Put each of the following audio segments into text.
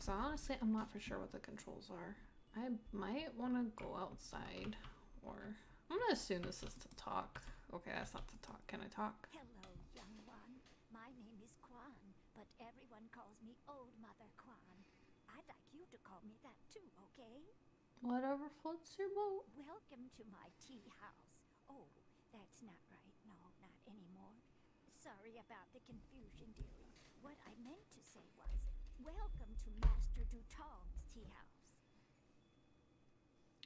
So honestly, I'm not for sure what the controls are. I might want to go outside, or I'm gonna assume this is to talk. Okay, that's not to talk. Can I talk? Hello, young one. My name is Quan, but everyone calls me Old Mother Quan. I'd like you to call me that too, okay? Whatever floats your boat. Welcome to my tea house. Oh, that's not right. No, not anymore. Sorry about the confusion, dearie. What I meant to say was, welcome to Master Dutong's tea house.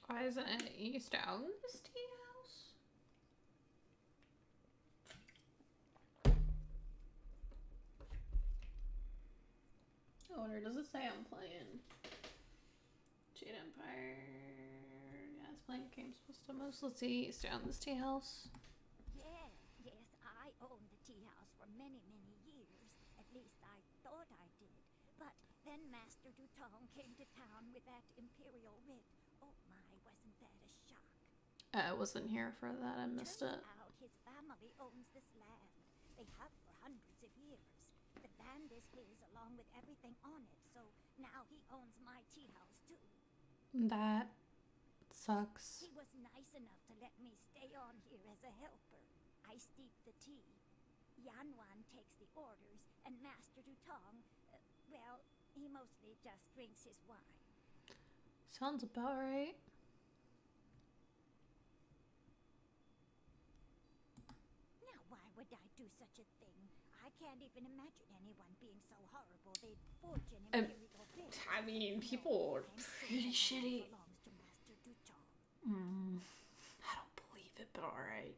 Why isn't it East Own this tea house? I wonder, does it say I'm playing Jade Empire? Yeah, it's playing games Systemos. Let's see, East Own this tea house. Yes, I owned the tea house for many, many years. At least I thought I did. But then Master Dutong came to town with that imperial writ. Oh my, wasn't that a shock? I wasn't here for that. I missed it. Turns out his family owns this land. They have for hundreds of years. The land is his along with everything on it, so now he owns my tea house too. That sucks. He was nice enough to let me stay on here as a helper. I steep the tea. Yanwan takes the orders, and Master Dutong, well, he mostly just drinks his wine. Sounds about right. Now, why would I do such a thing? I can't even imagine anyone being so horrible they'd forge an imperial writ. I mean, people are pretty shitty. Belongs to Master Dutong. I don't believe it, but alright.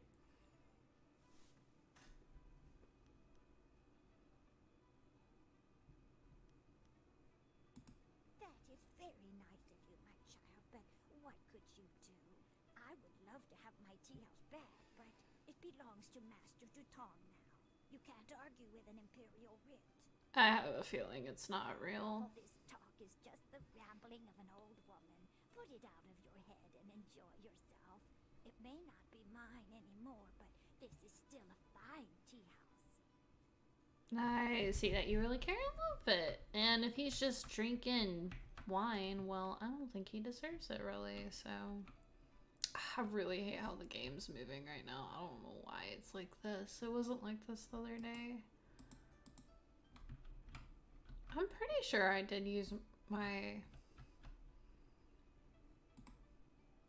That is very nice of you, my child, but what could you do? I would love to have my tea house back, but it belongs to Master Dutong now. You can't argue with an imperial writ. I have a feeling it's not real. All this talk is just the rambling of an old woman. Put it out of your head and enjoy yourself. It may not be mine anymore, but this is still a fine tea house. I see that you really care and love it. And if he's just drinking wine, well, I don't think he deserves it, really. So, I really hate how the game's moving right now. I don't know why it's like this. It wasn't like this the other day. I'm pretty sure I did use my...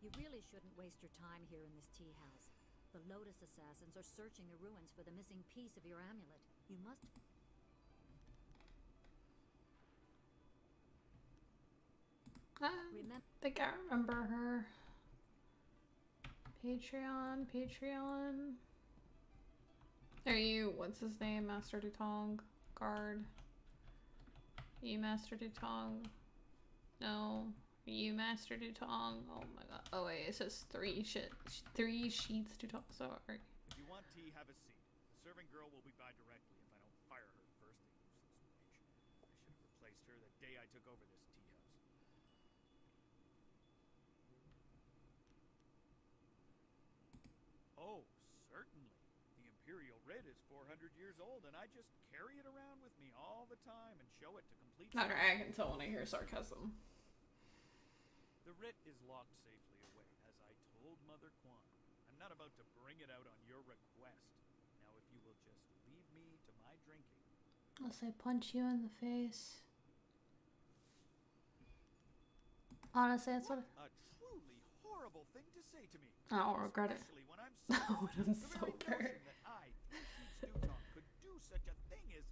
You really shouldn't waste your time here in this tea house. The Lotus Assassins are searching the ruins for the missing piece of your amulet. You must... I think I remember her. Patreon. Are you, what's his name? Master Dutong? Guard? You Master Dutong? No. You Master Dutong? Oh my god. Oh wait, it says three sheets Dutong. Sorry. If you want tea, have a seat. The serving girl will be by directly if I don't fire her first, the useless witch. I should have replaced her the day I took over this tea house. Oh, certainly. The Imperial writ is 400 years old, and I just carry it around with me all the time and show it to complete... Okay, I can tell when I hear sarcasm. The writ is locked safely away, as I told Mother Quan. I'm not about to bring it out on your request. Now, if you will just leave me to my drinking... Unless I punch you in the face. Honestly, that's what... A truly horrible thing to say to me. I don't regret it. Especially when I'm Oh, I'm the very sober. notion that I, Dutong, could do such a thing is...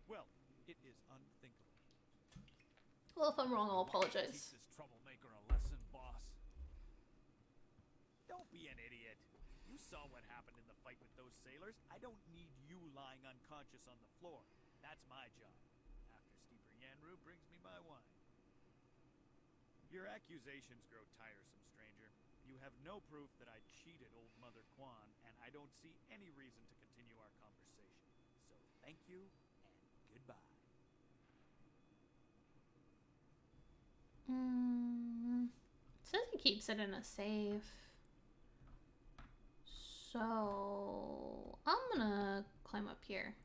Well, it is unthinkable. Well, if I'm wrong, I'll apologize. Teach this troublemaker a lesson, boss. Don't be an idiot. You saw what happened in the fight with those sailors. I don't need you lying unconscious on the floor. That's my job. After Steeper Yanru brings me my wine. Your accusations grow tiresome, stranger. You have no proof that I cheated old Mother Quan, and I don't see any reason to continue our conversation. So thank you, and goodbye. Says he keeps it in a safe. So I'm gonna climb up here.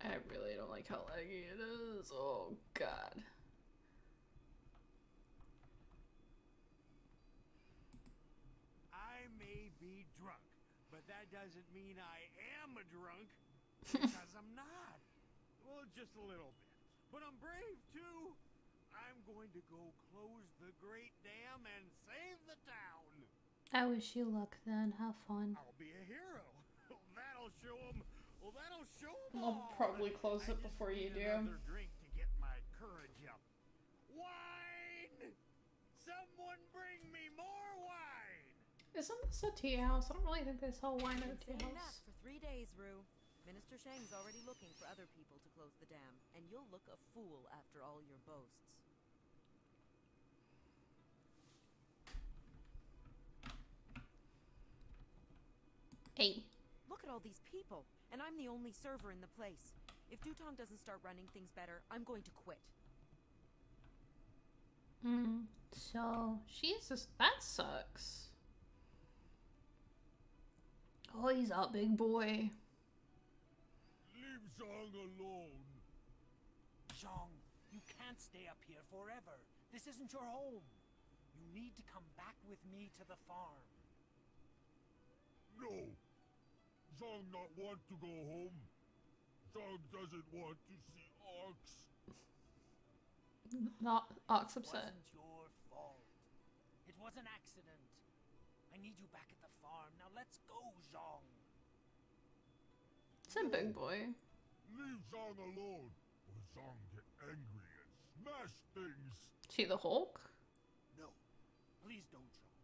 I really don't like how laggy it is. Oh god. I may be drunk, but that doesn't mean I am a drunk. Because I'm not. Well, just a little bit. But I'm brave, too. I'm going to go close the Great Dam and save the town. I wish you luck then. Have fun. I'll be a hero. That'll show them. Well, that'll show them I'll all. probably close I it just before you need do. another drink to get my courage up. Wine! Someone bring me more wine! Isn't this a tea house? I don't really think they sell wine at a tea Saying that house. for 3 days, Rue. Minister Shang's already looking for other people to close the dam, and you'll look a fool after all your boasts. Hey. Look at all these people, and I'm the only server in the place. If Dutong doesn't start running things better, I'm going to quit. So she's just that sucks. Oh, he's a big boy. Leave Zhang alone. Zhang, you can't stay up here forever. This isn't your home. You need to come back with me to the farm. No. Zhang not want to go home. Zhang doesn't want to see Ox. Not Ox It upset. wasn't your fault. It was an accident. I need you back at the farm. Now let's go, Zhang. It's a big boy. Leave Zhang alone, or Zhang get angry and smash things. She the Hulk? No, please don't, Zhang.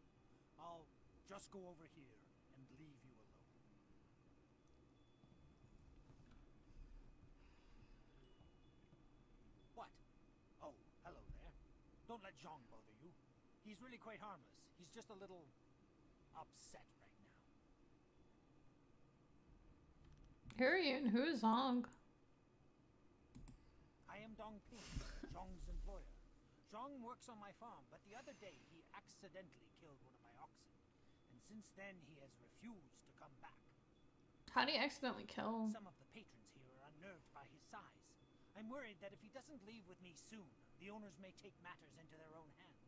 I'll just go over here and leave you alone. What? Oh, hello there. Don't let Zhang bother you. He's really quite harmless. He's just a little upset right now. Who are you and who is Zong? I am Dong Ping, Zhang's employer. Zhang works on my farm, but the other day he accidentally killed one of my oxen. And since then he has refused to come back. How do you accidentally kill? Some of the patrons here are unnerved by his size. I'm worried that if he doesn't leave with me soon, the owners may take matters into their own hands.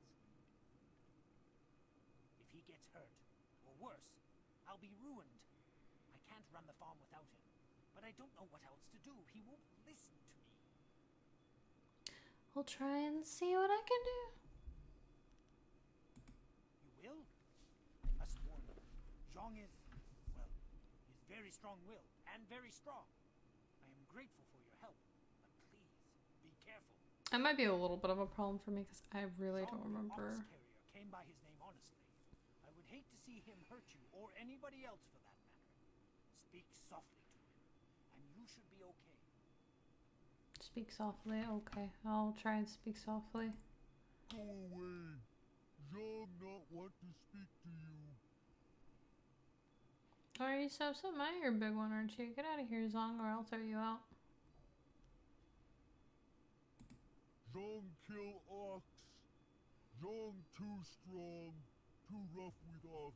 If he gets hurt, or worse, I'll be ruined. I can't run the farm without him, but I don't know what else to do. He won't listen to me. I'll try and see what I can do. You will? I must warn you. Zhang is, well, he's very strong-willed and very strong. I am grateful for your help, but please, be careful. That might be a little bit of a problem for me because I really Zhang, don't the remember. ox carrier, came by his name honestly. I would hate to see him hurt you, or anybody else for that matter. Speak softly to him, and you should be okay. Speak softly. Okay, I'll try and speak softly. Go away. Zhang not want to speak to you. Are you so upset? You're a big one, aren't you? Get out of here, Zong, or I'll throw you out. Zhang kill Ox. Zhang too strong, too rough with Ox.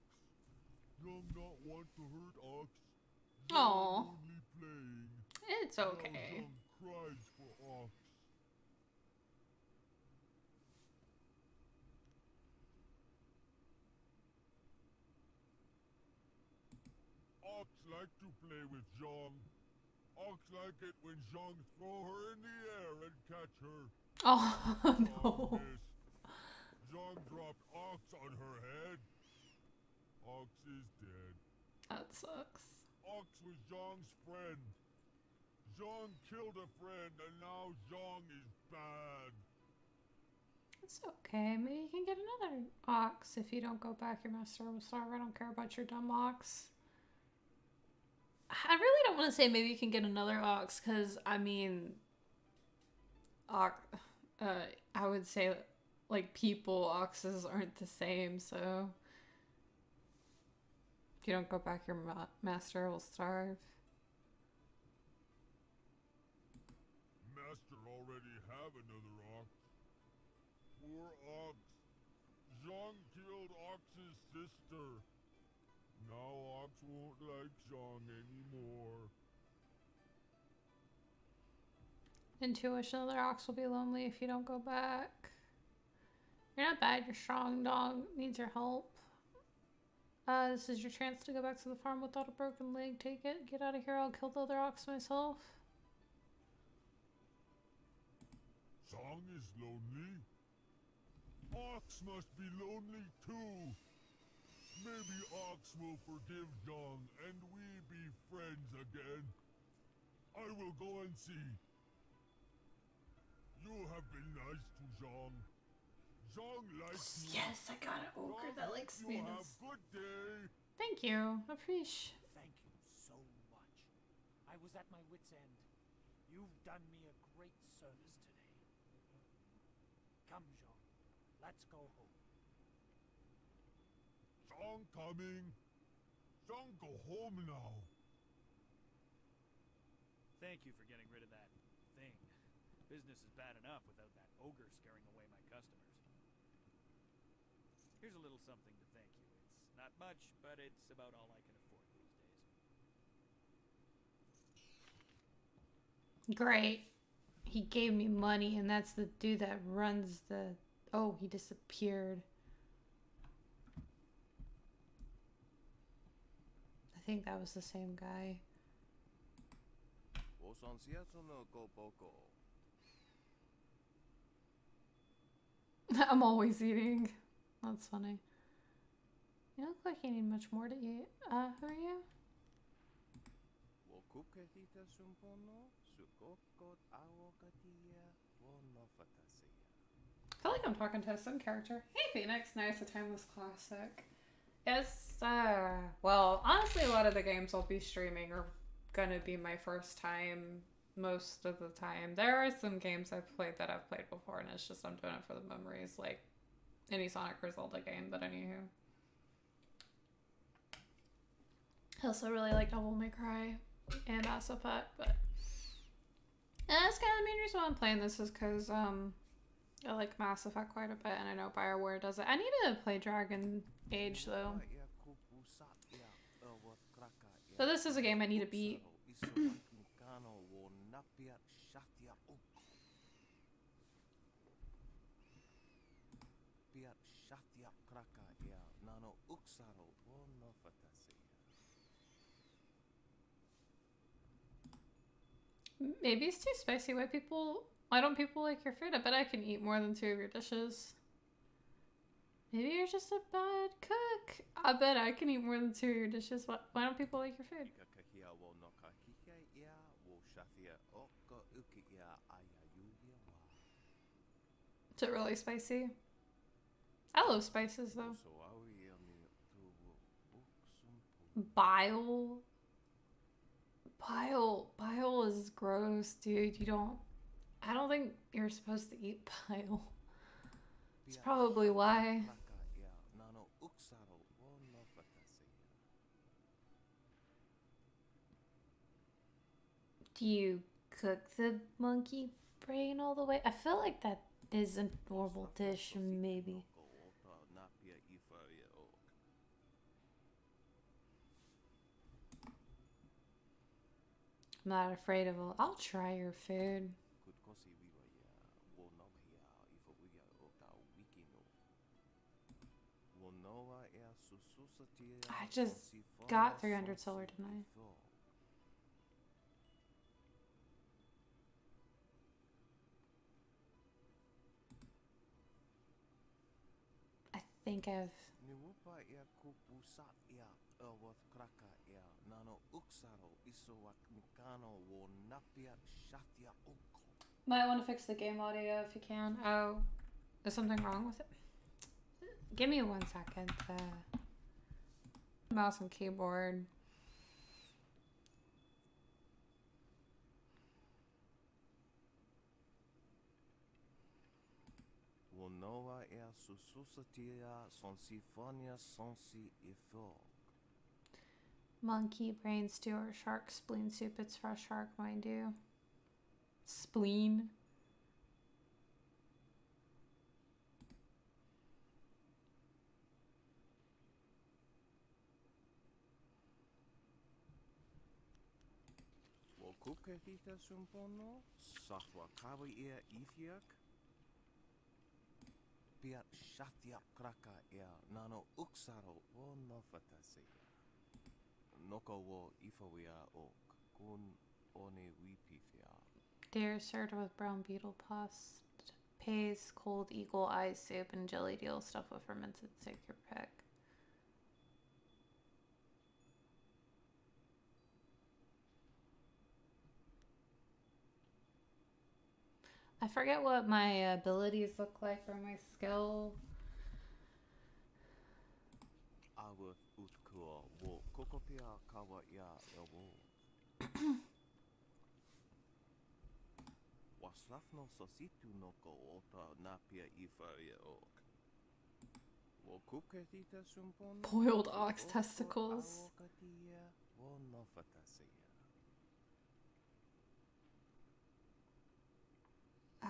Zhang not want to hurt Ox. Zhang Aw. only playing. It's Now okay. Zhang cries for Ox. Ox like to play with Zhang. Ox like it when Zhang throw her in the air and catch her. Oh, Zhang no. missed. Zhang dropped Ox on her head. Ox is dead. That sucks. Ox was Zhang's friend. Zhang killed a friend and now Zhang is bad. It's okay. Maybe you can get another ox if you don't go back. Your master will starve. I don't care about your dumb ox. I really don't want to say maybe you can get another ox because, I mean, I would say, like, oxes aren't the same, so if you don't go back, your master will starve. Master already have another Ox. Poor Ox. Zhang killed Ox's sister. Now Ox won't like Zhang anymore. Intuition, the rocks will be lonely if you don't go back. You're not bad, you're strong. Dog needs your help. This is your chance to go back to the farm without a broken leg. Take it. Get out of here. I'll kill the other ox myself. Song is lonely. Ox must be lonely too. Maybe Ox will forgive Zhang and we be friends again. I will go and see. You have been nice to Zhang. Zhang likes you. Yes, I got an ogre that likes me. You have good day. Thank you. Appreciate. Thank you so much. I was at my wit's end. You've done me a great service today. Come, Jean. Let's go home. Zhang coming. Zhang go home now. Thank you for getting rid of that thing. Business is bad enough without that ogre scaring away my customers. Here's a little something to thank you. It's not much, but it's about all I can afford these days. Great. He gave me money, and that's the dude that runs the... Oh, he disappeared. I think that was the same guy. I'm always eating. That's funny. You look like you need much more to eat. Who are you? I feel like I'm talking to some character. Hey Phoenix, nice, a timeless classic. Yes, well, honestly a lot of the games I'll be streaming are gonna be my first time most of the time. There are some games I've played that I've played before and it's just I'm doing it for the memories, like any Sonic or Zelda game, but anywho. I also really like Devil May Cry and Mass Effect, but that's kind of the main reason why I'm playing this is because I like Mass Effect quite a bit and I know BioWare does it. I need to play Dragon Age though. So this is a game I need to beat. Maybe it's too spicy. Why don't people like your food? I bet I can eat more than 2 of your dishes. Maybe you're just a bad cook. I bet I can eat more than 2 of your dishes. Why don't people like your food? Is it really spicy? I love spices though. Bile? Bile is gross, dude. I don't think you're supposed to eat bile. That's probably why. Do you cook the monkey brain all the way? I feel like that is a normal dish, maybe. I'm not afraid of it. I'll try your food. I just got 300 silver tonight. I think I've... Might want to fix the game audio if you can. Oh, is something wrong with it? Give me 1 second. Mouse and keyboard. Monkey brain stew or shark spleen soup. It's fresh shark, mind you. Spleen. kuketita sumpono, sahwa kawi ia ifiak. Pia shatia kraka ia nano uksaro wo nofatasiya. Noko wo ifawia ok kun one wipifia. Deer served with brown beetle pus, pays, cold eagle eye soup, and jelly deal stuffed with fermented sacred peck. I forget what my abilities look like for my skill. Awa utkua wo kokopia kawa ia ewo. Waslafno sositu noko ota napia ifaria ok. Wo kuketita sumpono. Boiled ox testicles. Awokatia wo nofatasiya.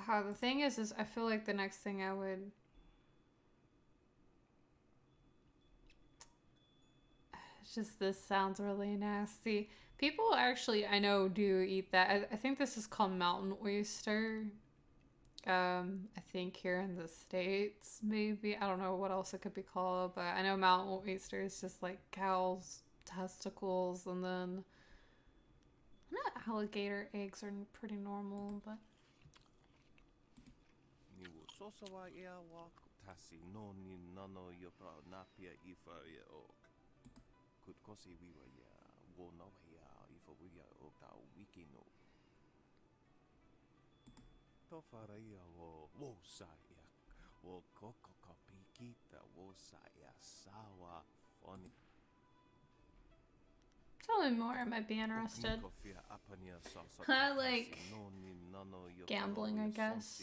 The thing is I feel like the next thing I would... It's just, this sounds really nasty. People actually, I know, do eat that. I think this is called mountain oyster. I think here in the States, maybe. I don't know what else it could be called, but I know mountain oyster is just like cow's testicles, and then... alligator eggs are pretty normal, but... Sosawa ia wa tasi no ni nano yopa napia ifaria ok. Kutkosi wiwa ia wo no ia ifa wia ok ta wiki no. Tofara ia wo sa ia wo koko kapikita wo sa ia sawa funny. Tell me more, I might be interested. I like gambling, I guess.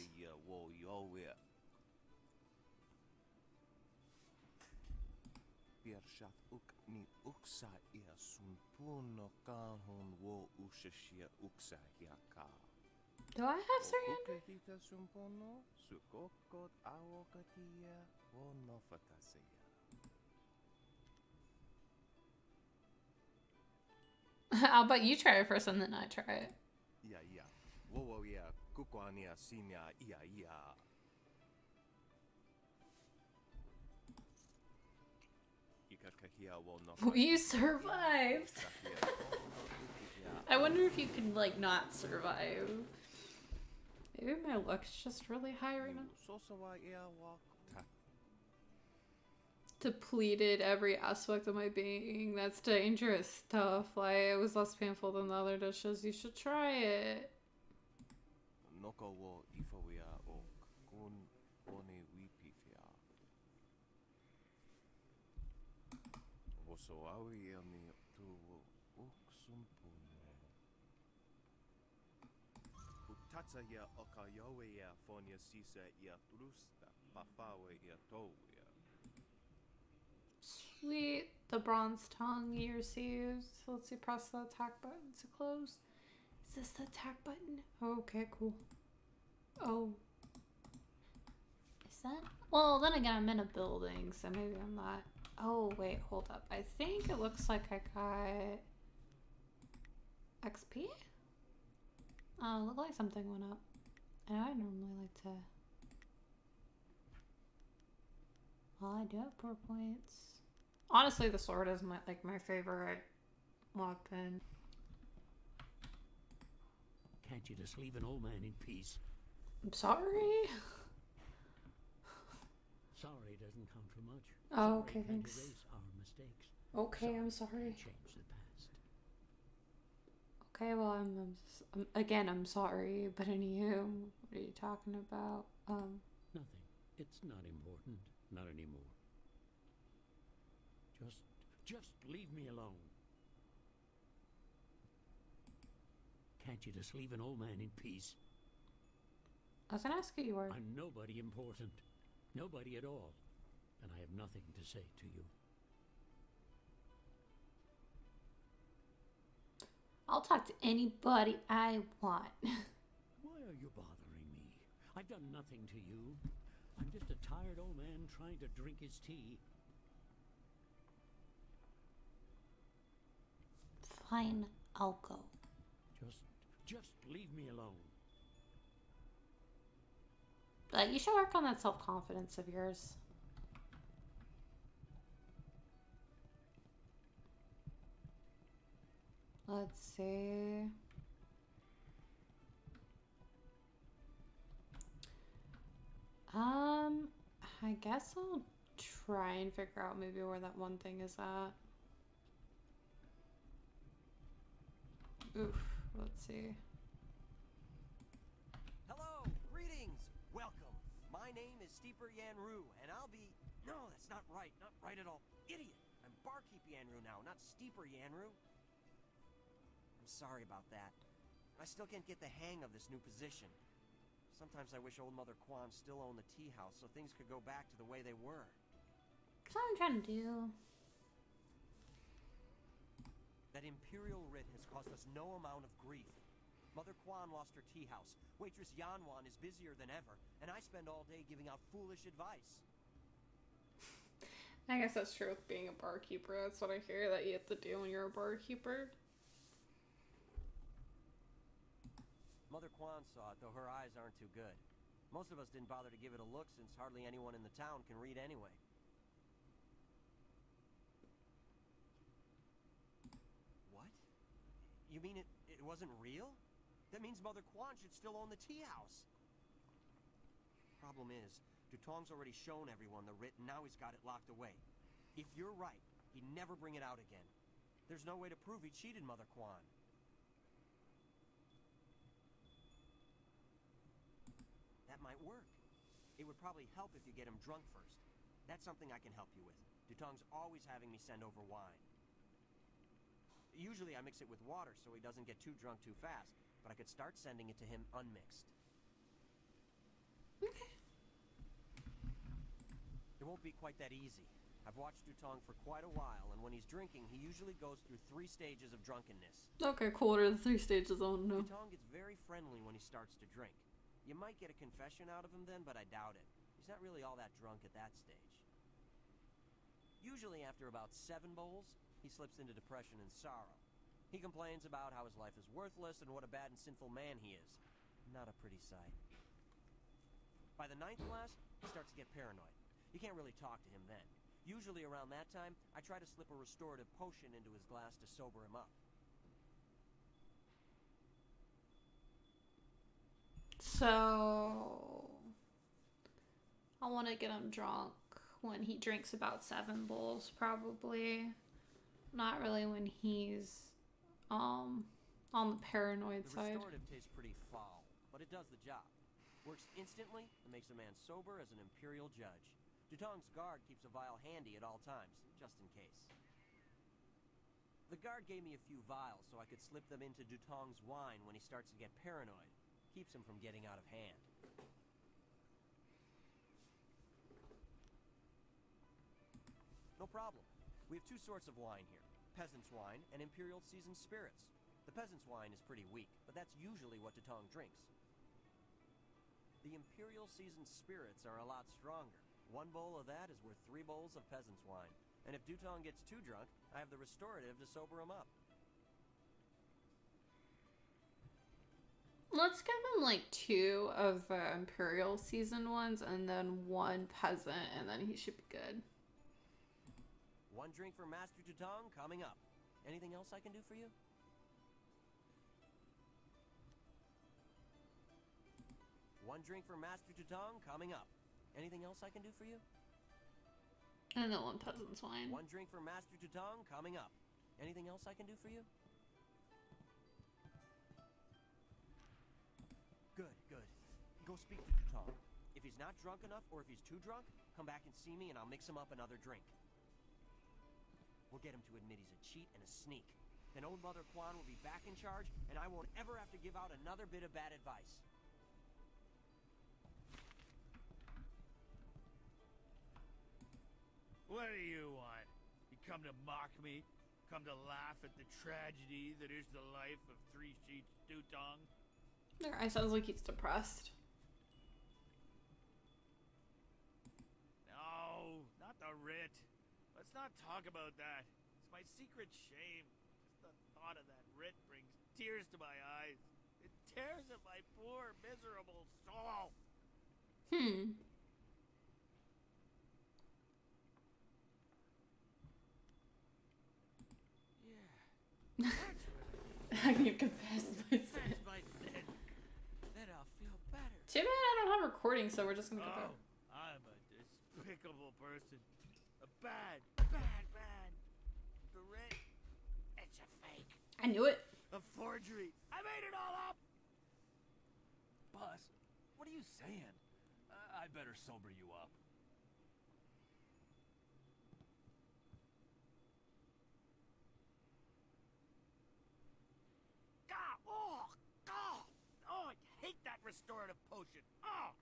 Do I have surrender? I'll bet you try it first and then I try it. Yeah. Whoa, yeah. Kukwania sinya, yeah. You survived! I wonder if you can, like, not survive. Maybe my luck's just really high right now. Depleted every aspect of my being. That's dangerous stuff. Like, it was less painful than the other dishes. You should try it. Sweet. The bronze tongue you received. So let's see, press the attack button to close. Is this the attack button? Okay, cool. Oh. Is that? Well, then again, I'm in a building, so maybe I'm not. Oh, wait, hold up. I think it looks like I got XP? Oh, looked like something went up. I know I normally like to... Well, I do have 4 points. Honestly, the sword is my favorite weapon. Can't you just leave an old man in peace? I'm sorry. Sorry doesn't count for much. Oh, okay, thanks. Erase our mistakes. Okay, I'm sorry. Change the past. Okay, well, I'm sorry, but anywho, what are you talking about? Nothing. It's not important. Not anymore. Just leave me alone. Can't you just leave an old man in peace? I was gonna ask who you were. I'm nobody important. Nobody at all. And I have nothing to say to you. I'll talk to anybody I want. Why are you bothering me? I've done nothing to you. I'm just a tired old man trying to drink his tea. Just leave me alone. But you should work on that self-confidence of yours. Let's see. I guess I'll try and figure out maybe where that one thing is at. Oof, let's see. Hello, greetings, welcome. My name is Steeper Yanru, and I'll be... No, that's not right at all. Idiot! I'm Barkeep Yanru now, not Steeper Yanru. I'm sorry about that. I still can't get the hang of this new position. Sometimes I wish old Mother Kwan still owned the tea house so things could go back to the way they were. That's what I'm trying to do. That Imperial writ has caused us no amount of grief. Mother Kwan lost her tea house. Waitress Yanwan is busier than ever, and I spend all day giving out foolish advice. I guess that's true with being a barkeeper. That's what I hear that you have to do when you're a barkeeper. Mother Kwan saw it, though her eyes aren't too good. Most of us didn't bother to give it a look since hardly anyone in the town can read anyway. What? You mean it wasn't real? That means Mother Kwan should still own the tea house. Problem is, Dutong's already shown everyone the writ and now he's got it locked away. If you're right, he'd never bring it out again. There's no way to prove he cheated Mother Kwan. That might work. It would probably help if you get him drunk first. That's something I can help you with. Dutong's always having me send over wine. Usually I mix it with water so he doesn't get too drunk too fast, but I could start sending it to him unmixed. Okay. It won't be quite that easy. I've watched Dutong for quite a while, and when he's drinking, he usually goes through 3 stages of drunkenness. Okay, cool. What are the 3 stages? I don't know. Dutong gets very friendly when he starts to drink. You might get a confession out of him then, but I doubt it. He's not really all that drunk at that stage. Usually after about 7 bowls, he slips into depression and sorrow. He complains about how his life is worthless and what a bad and sinful man he is. Not a pretty sight. By the 9th glass, he starts to get paranoid. You can't really talk to him then. Usually around that time, I try to slip a restorative potion into his glass to sober him up. So, I want to get him drunk when he drinks about 7 bowls, probably. Not really when he's on the paranoid The side. restorative tastes pretty foul, but it does the job. Works instantly and makes a man sober as an imperial judge. Dutong's guard keeps a vial handy at all times, just in case. The guard gave me a few vials so I could slip them into Dutong's wine when he starts to get paranoid. Keeps him from getting out of hand. No problem. We have 2 sorts of wine here. Peasant's wine and Imperial seasoned spirits. The peasant's wine is pretty weak, but that's usually what Dutong drinks. The Imperial seasoned spirits are a lot stronger. 1 bowl of that is worth 3 bowls of peasant's wine. And if Dutong gets too drunk, I have the restorative to sober him up. Let's give him like 2 of the Imperial seasoned ones and then 1 peasant, and then he should be good. 1 drink for Master Dutong coming up. Anything else I can do for you? One drink for Master Dutong coming up. Anything else I can do for you? And then 1 peasant's wine. 1 drink for Master Dutong coming up. Anything else I can do for you? Good, good. Go speak to Dutong. If he's not drunk enough, or if he's too drunk, come back and see me and I'll mix him up another drink. We'll get him to admit he's a cheat and a sneak. Then old Mother Kwan will be back in charge, and I won't ever have to give out another bit of bad advice. What do you want? You come to mock me? Come to laugh at the tragedy that is the life of 3 Sheets Dutong? Their eye sounds like he's depressed. No, not the writ. Let's not talk about that. It's my secret shame. Just the thought of that writ brings tears to my eyes. It tears at my poor, miserable soul. Yeah, that's what I can confess my That's sin. my sin. Then I'll feel better. Too bad I don't have recording, so we're just gonna go back. Oh, I'm a despicable person. A bad. The ring, it's a fake. I knew it. A forgery. I made it all up. Boss, what are you saying? I better sober you up. Oh, I hate that restorative potion. Oh,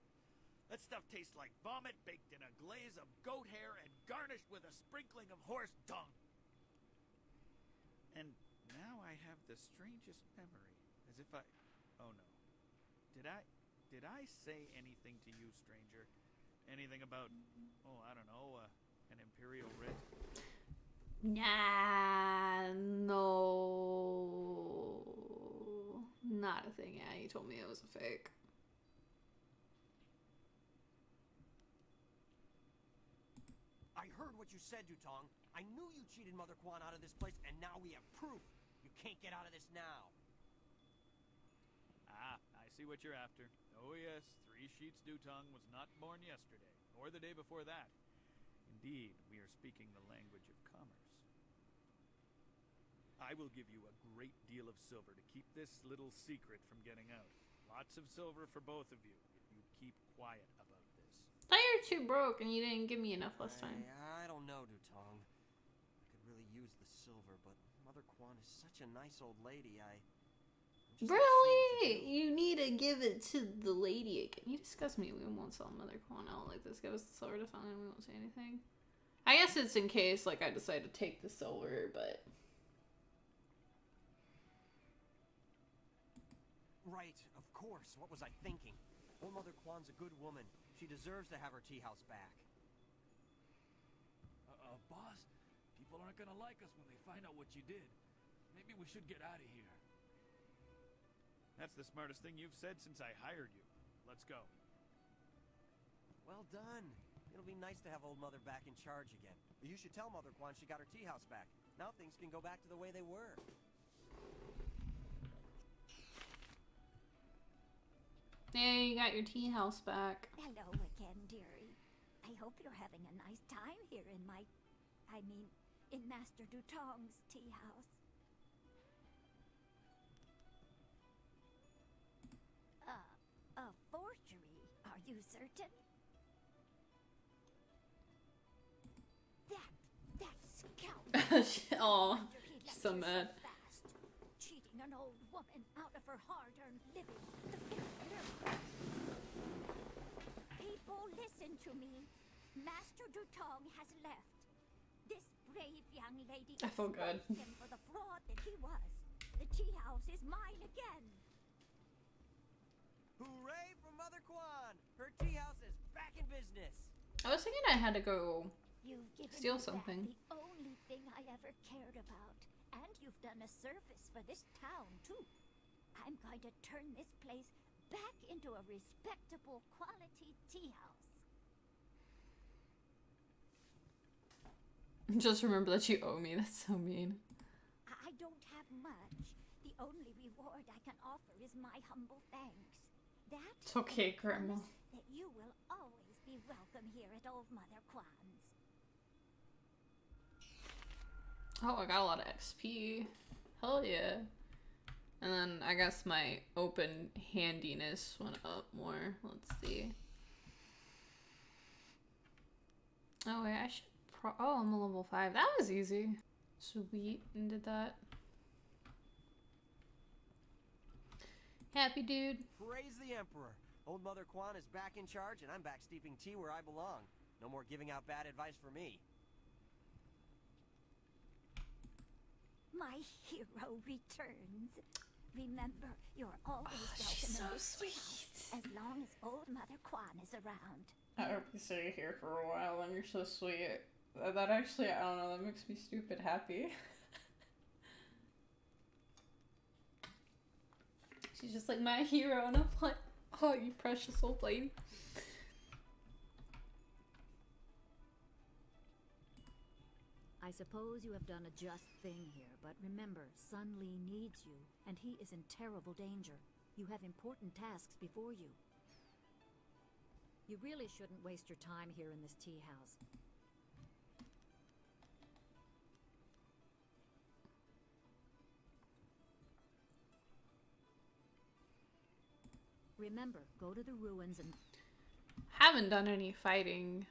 that stuff tastes like vomit baked in a glaze of goat hair and garnished with a sprinkling of horse dung. And now I have the strangest memory, as if I... Oh no. Did I say anything to you, stranger? Anything about, I don't know, an imperial writ? Nah, no. Not a thing, yeah. You told me it was a fake. I heard what you said, Dutong. I knew you cheated Mother Quan out of this place, and now we have proof. You can't get out of this now. Ah, I see what you're after. Oh yes, Three Sheets Dutong was not born yesterday, or the day before that. Indeed, we are speaking the language of commerce. I will give you a great deal of silver to keep this little secret from getting out. Lots of silver for both of you, if you keep quiet about this. I thought you were too broke and you didn't give me enough last time. I don't know, Dutong. I could really use the silver, but Mother Quan is such a nice old lady, I'm just not sure what to Really? do. You need to give it to the lady again. You disgust me. We won't sell Mother Quan out like this. Give us the silver to sell and we won't say anything. I guess it's in case, like, I decide to take the silver, but... Right, of course. What was I thinking? Old Mother Quan's a good woman. She deserves to have her tea house back. Boss, people aren't gonna like us when they find out what you did. Maybe we should get out of here. That's the smartest thing you've said since I hired you. Let's go. Well done. It'll be nice to have Old Mother back in charge again. You should tell Mother Quan she got her tea house back. Now things can go back to the way they were. Hey, you got your tea house back. Hello again, dearie. I hope you're having a nice time here in in Master Dutong's tea house. A forgery, are you certain? That scoundrel. Aw, After he she's left so here mad. fast, cheating an old woman out of her hard-earned living. The very nerve. People, listen to me. Master Dutong has left. This brave young lady I feel good. exposed him for the fraud that he was. The tea house is mine again. Hooray for Mother Quan! Her tea house is back in business. I was thinking I had to go You've given steal me back something. the only thing I ever cared about. And you've done a service for this town, too. I'm going to turn this place back into a respectable quality tea house. Just remember that you owe me. That's so mean. I don't have much. The only reward I can offer is my humble thanks. That It's okay, and the Grandma. promise that you will always be welcome here at Old Mother Quan's. Oh, I got a lot of XP. Hell yeah. And then I guess my open handiness went up more. Let's see. Oh wait, I should oh, I'm a level 5. That was easy. Sweet, and did that. Happy dude. Praise the Emperor. Old Mother Quan is back in charge, and I'm back steeping tea where I belong. No more giving out bad advice for me. My hero returns. Remember, you're always welcome she's in so this tea house, sweet. as long as Old Mother Quan is around. I hope you stay here for a while and you're so sweet. That actually, I don't know, that makes me stupid happy. She's just like my hero, and I'm like, oh, you precious old lady. I suppose you have done a just thing here, but remember, Sun Li needs you, and he is in terrible danger. You have important tasks before you. You really shouldn't waste your time here in this tea house. Remember, go to the ruins and... Haven't done any fighting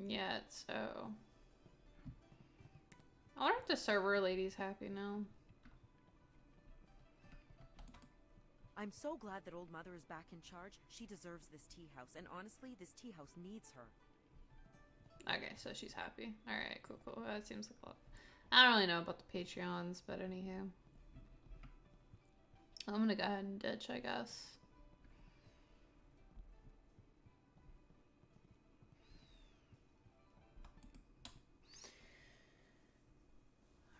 yet, so... I wonder if the server lady's happy now. I'm so glad that Old Mother is back in charge. She deserves this tea house, and honestly, this tea house needs her. Okay, so she's happy. Alright, cool. That seems like a lot. I don't really know about the Patreons, but anywho. I'm gonna go ahead and ditch, I guess.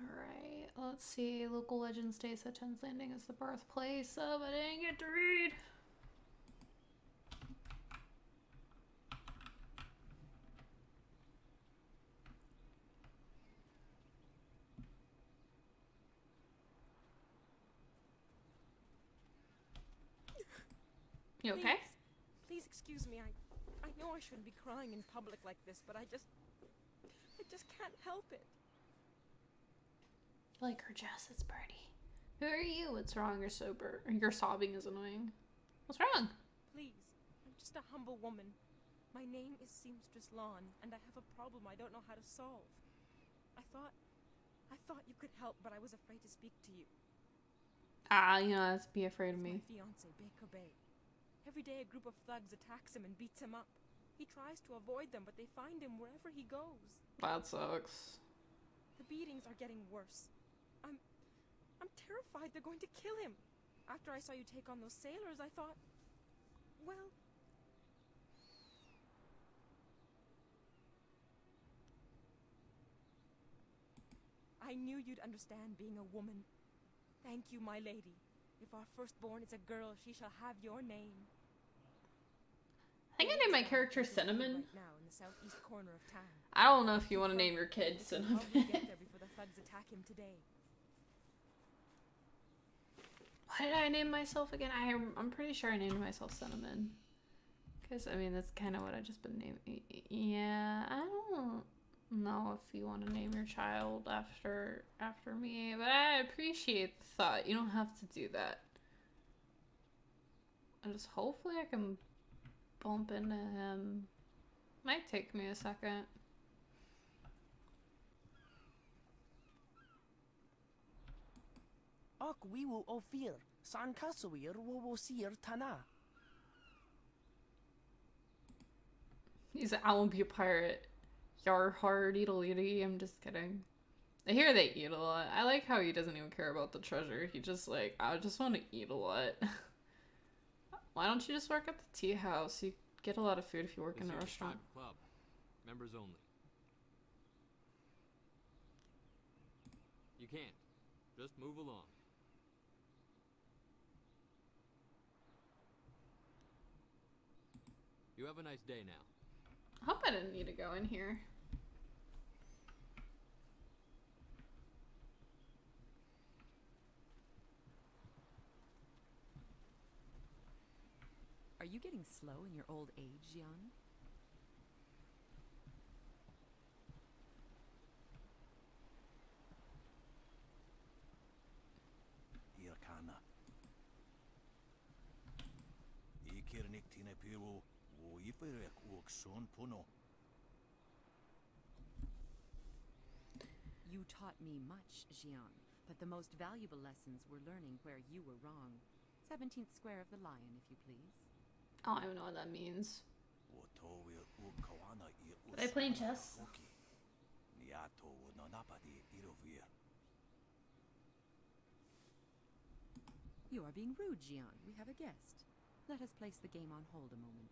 Alright, let's see. Local legend states that Tiens Landing is the birthplace of... I didn't get to read. You okay? Please excuse me. I know I shouldn't be crying in public like this, but I just can't help it. Like her dress is pretty. Who are you? What's wrong? You're sober. Your sobbing is annoying. What's wrong? Please, I'm just a humble woman. My name is Seamstress Lawn, and I have a problem I don't know how to solve. I thought you could help, but I was afraid to speak to you. You know, let's be afraid of me. My fiance, Baker Bay. Every day a group of thugs attacks him and beats him up. He tries to avoid them, but they find him wherever he goes. That sucks. The beatings are getting worse. I'm terrified they're going to kill him. After I saw you take on those sailors, I thought, well... I knew you'd understand being a woman. Thank you, my lady. If our firstborn is a girl, she shall have your name. I think I named my character Cinnamon. Right now in the southeast corner of town. I don't know if you want to name your kid Cinnamon. Probably get there before the thugs attack him today. Why did I name myself again? I'm pretty sure I named myself Cinnamon. Because, I mean, that's kind of what I just been naming. Yeah, I don't know if you want to name your child after me, but I appreciate the thought. You don't have to do that. I just hopefully I can bump into him. Might take me a second. Och we will offer San Kasawir wo sir Tana. He said, I won't be a pirate. Yar hard eatle-eaty. I'm just kidding. I hear they eat a lot. I like how he doesn't even care about the treasure. He just like, I just want to eat a lot. Why don't you just work at the tea house? You get a lot of food if you work in a restaurant. Club. Members only. You can't. Just move along. You have a nice day now. I hope I didn't need to go in here. Are you getting slow in your old age, Jan? Irkana. Ikirnik tine piru wo iferek ukson puno. You taught me much, Jian, but the most valuable lessons were learning where you were wrong. 17th square of the lion, if you please. I don't even know what that means. Are they playing chess? You are being rude, Jian. We have a guest. Let us place the game on hold a moment.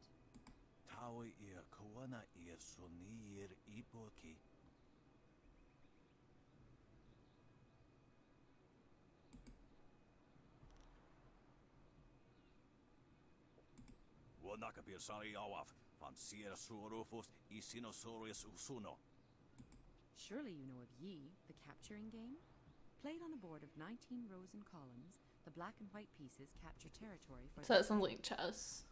Surely you know of Yi, the capturing game? Played on a board of 19 rows and columns, the black and white pieces capture territory for So that sounds like chess.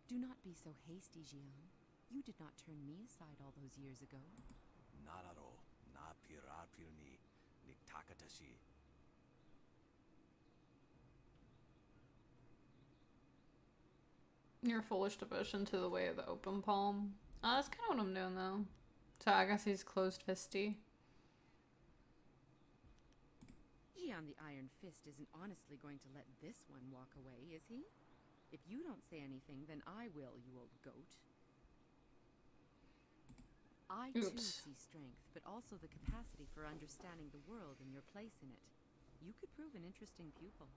Do not be so hasty, Jian. You did not turn me aside all those years ago. Your foolish devotion to the way of the open palm. That's kind of what I'm doing though. So I guess he's closed fisty. Jian the Iron Fist isn't honestly going to let this one walk away, is he? If you don't say anything, then I will, you old goat. I too see strength, but also the capacity for understanding the world and your place in it. You could prove an interesting pupil.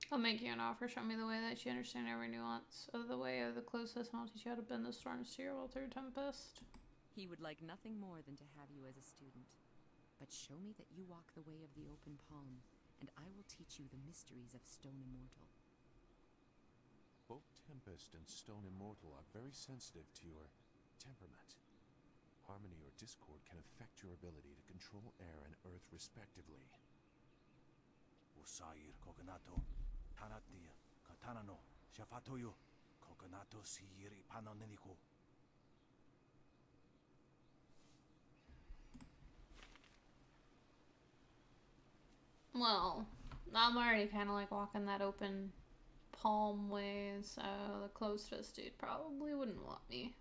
I'll make you an offer. Show me the way that you understand every nuance of the way of the closest, and I'll teach you how to bend the storms to your will through tempest. He would like nothing more than to have you as a student. But show me that you walk the way of the open palm, and I will teach you the mysteries of Stone Immortal. Both Tempest and Stone Immortal are very sensitive to your temperament. Harmony or discord can affect your ability to control air and earth respectively. Well, I'm already kind of like walking that open palm way, so the closed fist dude probably wouldn't want me.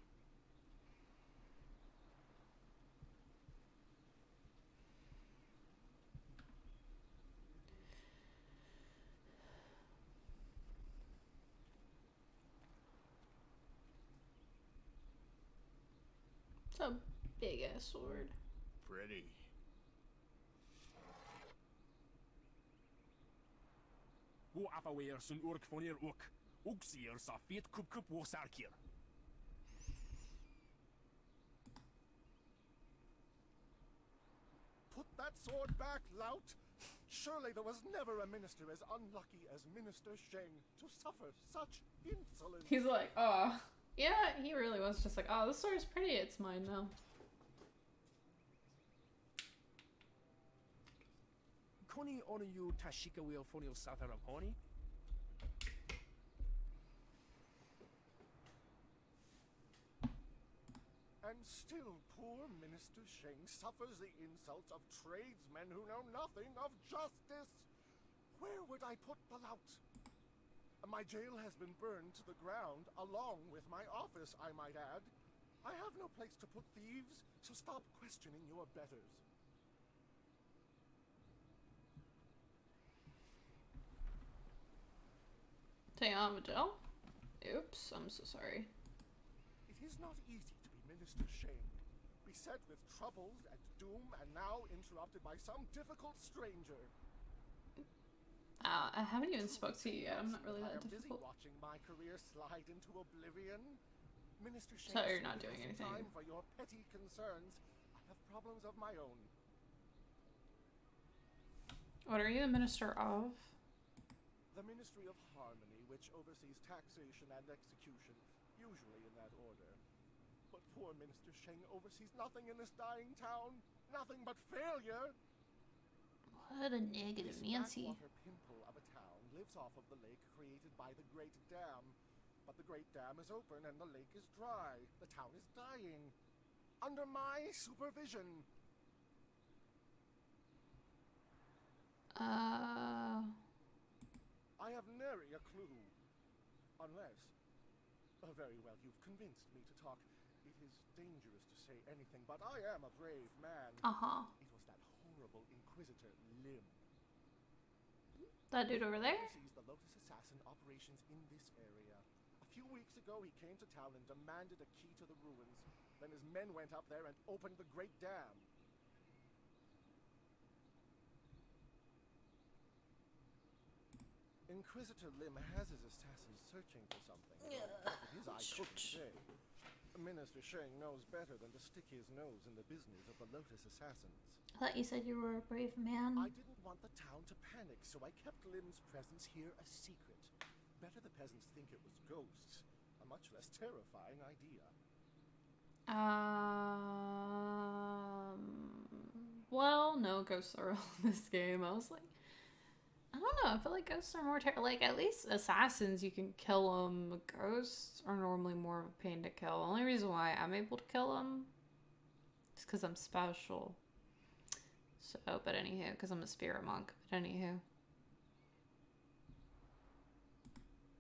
It's a big ass sword. Pretty. Put that sword back, lout! Surely there was never a minister as unlucky as Minister Sheng to suffer such insolence. He's like, oh. Yeah, he really was just like, oh, this sword's pretty, it's mine now. Koni onu yu tashika will fonil satara poni? And still poor Minister Sheng suffers the insults of tradesmen who know nothing of justice. Where would I put the lout? My jail has been burned to the ground, along with my office, I might add. I have no place to put thieves, so stop questioning your betters. Tiens, Jill? Oops, I'm so sorry. It is not easy to be Minister Sheng, beset with troubles and doom, and now interrupted by some difficult stranger. I haven't even spoke to you yet. I'm not really that I am difficult. busy watching my career slide into oblivion. Minister Sheng, So you're not doing has anything. time for your petty concerns. I have problems of my own. What are you the minister of? The Ministry of Harmony, which oversees taxation and execution, usually in that order. But poor Minister Sheng oversees nothing in this dying town. Nothing but failure. What a negative Nancy. This backwater pimple of a town lives off of the lake created by the Great Dam. But the Great Dam is open and the lake is dry. The town is dying. Under my supervision. I have nary a clue. Unless... very well, you've convinced me to talk. It is dangerous to say anything, but I am a brave man. Uh-huh. It was that horrible Inquisitor, Lim. That dude over there? He oversees the Lotus Assassin operations in this area. A few weeks ago, he came to town and demanded a key to the ruins. Then his men went up there and opened the great dam. Inquisitor Lim has his assassins searching for something. What it is, I couldn't say. Minister Sheng knows better than to stick his nose in the business of the Lotus Assassins. I thought you said you were a brave man. I didn't want the town to panic, so I kept Lim's presence here a secret. Better the peasants think it was ghosts. A much less terrifying idea. Well, no, ghosts are real in this game. I was like, I don't know. I feel like ghosts are more like, at least assassins, you can kill them. Ghosts are normally more of a pain to kill. The only reason why I'm able to kill them is because I'm special. So, but anywho, because I'm a spirit monk. But anywho.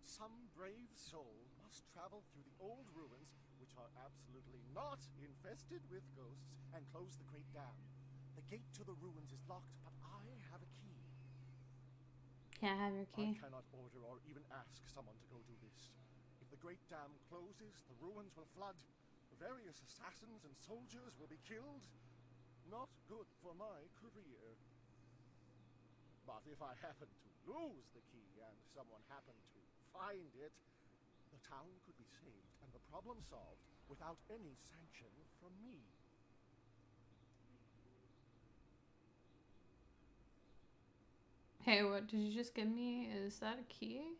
Some brave soul must travel through the old ruins, which are absolutely not infested with ghosts, and close the great dam. The gate to the ruins is locked, but I have a key. Can I have your key? I cannot order or even ask someone to go do this. If the great dam closes, the ruins will flood. Various assassins and soldiers will be killed. Not good for my career. But if I happen to lose the key and someone happened to find it, the town could be saved and the problem solved without any sanction from me. Hey, what did you just give me? Is that a key?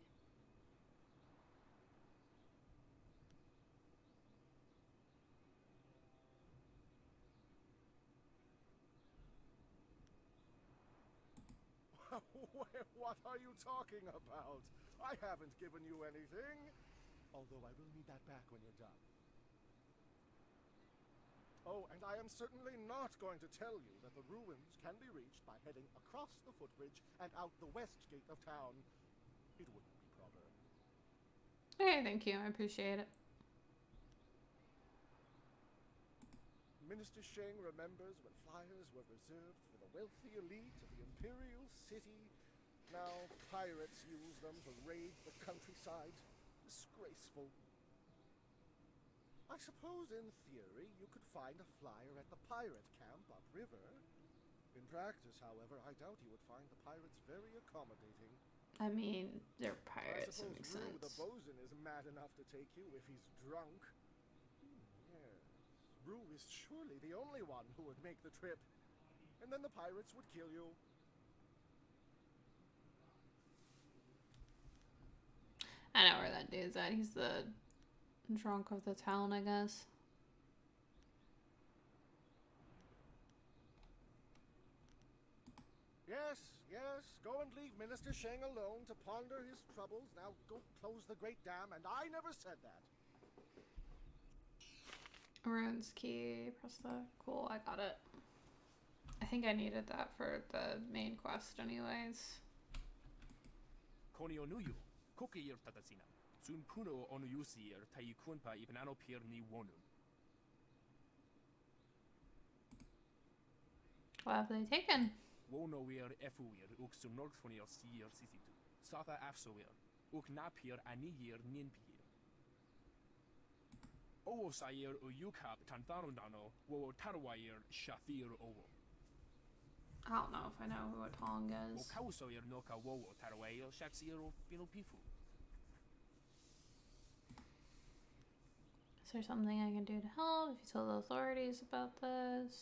What are you talking about? I haven't given you anything. Although I will need that back when you're done. Oh, and I am certainly not going to tell you that the ruins can be reached by heading across the footbridge and out the west gate of town. It wouldn't be proper. Okay, thank you. I appreciate it. Minister Sheng remembers when flyers were reserved for the wealthy elite of the Imperial City. Now pirates use them to raid the countryside. Disgraceful. I suppose in theory you could find a flyer at the pirate camp upriver. In practice, however, I doubt you would find the pirates very accommodating. I mean, they're pirates, I it makes suppose Rue the sense. bosun is mad enough to take you if he's drunk. Yes, Rue is surely the only one who would make the trip. And then the pirates would kill you. I know where that dude's at. He's the drunk of the town, I guess. Yes, yes, go and leave Minister Sheng alone to ponder his troubles. Now go close the great dam, and I never said that. Runes key, press the... Cool, I got it. I think I needed that for the main quest anyways. Konio nuyu, kokeir tatasina. Sun puno onu yusir, tai kunpa ibnano pir ni wonun. What have they taken? Wono wir efuir, uk sun norkfonir sier sisitu. Sata afsoir, uk napir anigir ninpir. Owo sair uyukap tantarundano, wo tarwair shathir owo. I don't know if I know who a Tong is. Wo kausoir noka wowo tarwair shaksir finopifu. Is there something I can do to help? If you tell the authorities about this.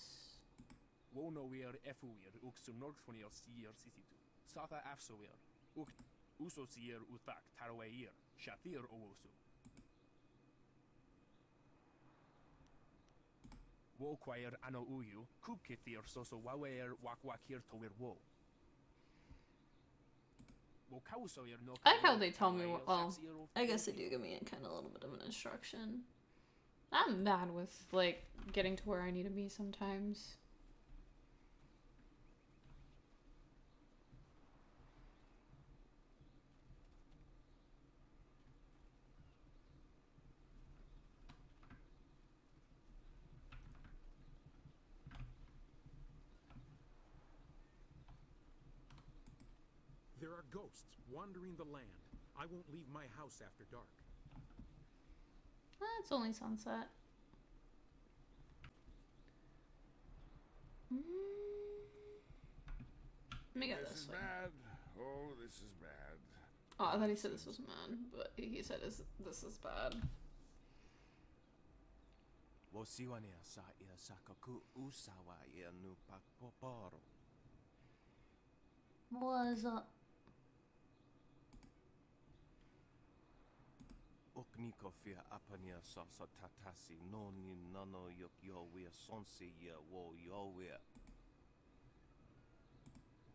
Wono wir efuir, uk sun norkfonir sier sisitu. Sata afsoir, uk uso sier uthak tarwair shathir owosu. Wo quair ano uyu, kubkithir soso wawer wakwakir tower wo. Wo kausoir no. I like how they tell me what, well, I guess they do give me a kind of a little bit of an instruction. I'm bad with, like, getting to where I need to be sometimes. There are ghosts wandering the land. I won't leave my house after dark. It's only sunset. Let me get This this is way. bad. Oh, this is bad. Oh, I thought he said this was mad, but he said this is bad. Wosiwania sa ia sakaku usawa ia nu pakpoparo. What's up? Okniko fia apania sasa tatasi no ni nano yok yo wea sonsi ia wo yo wea.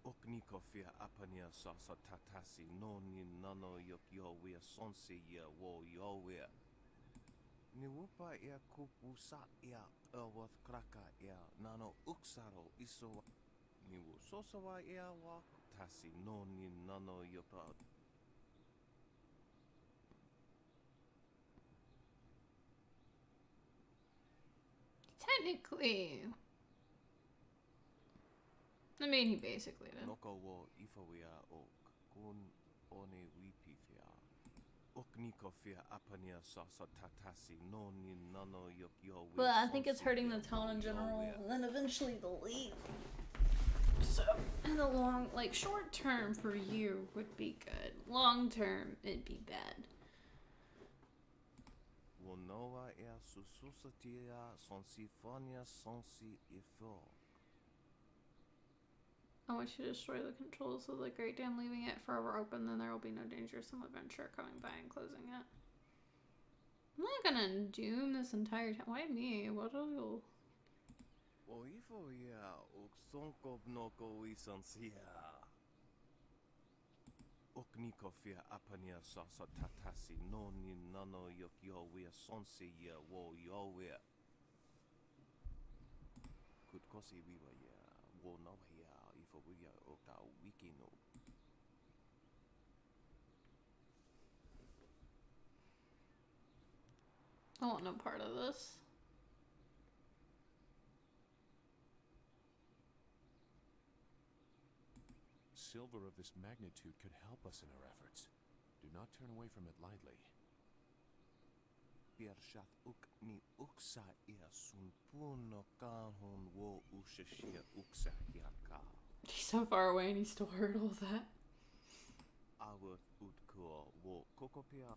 Okniko fia apania sasa tatasi no ni nano yok yo wea sonsi ia wo yo wea. Ni wupa ia kupu sa ia ewath kraka ia nano uksaro iso. Ni wu sosawa ia wa tasi no ni nano yopa. Technically, I mean, he basically did. Noko wo ifawia ok kun one wipifia. Okniko fia apania sasa tatasi no ni nano yok yo. But I think it's hurting the tone in general, and then eventually they'll leave. So, in the long, like, short term for you would be good. Long term, it'd be bad. Wonoa ea sususatia sonsifonia sonsi ifo. I want you to destroy the controls of the Great Dam, leaving it forever open, then there will be no dangersome adventure coming by and closing it. I'm not gonna doom this entire time. Why me? What do you... O ifo ia uksonko noko isansia. Okniko fia apania sasa tatasi no ni nano yok yo wea sonsi ia wo yo wea. Kutkosi wiwa ia wo no ia ifo wea okta wiki no. I want no part of this. Silver of this magnitude could help us in our efforts. Do not turn away from it lightly. Piershat uk ni uksa ia sun puno kahon wo ushashia uksa hiaka. He's so far away and he still heard all that. Awa utko wo kokopia.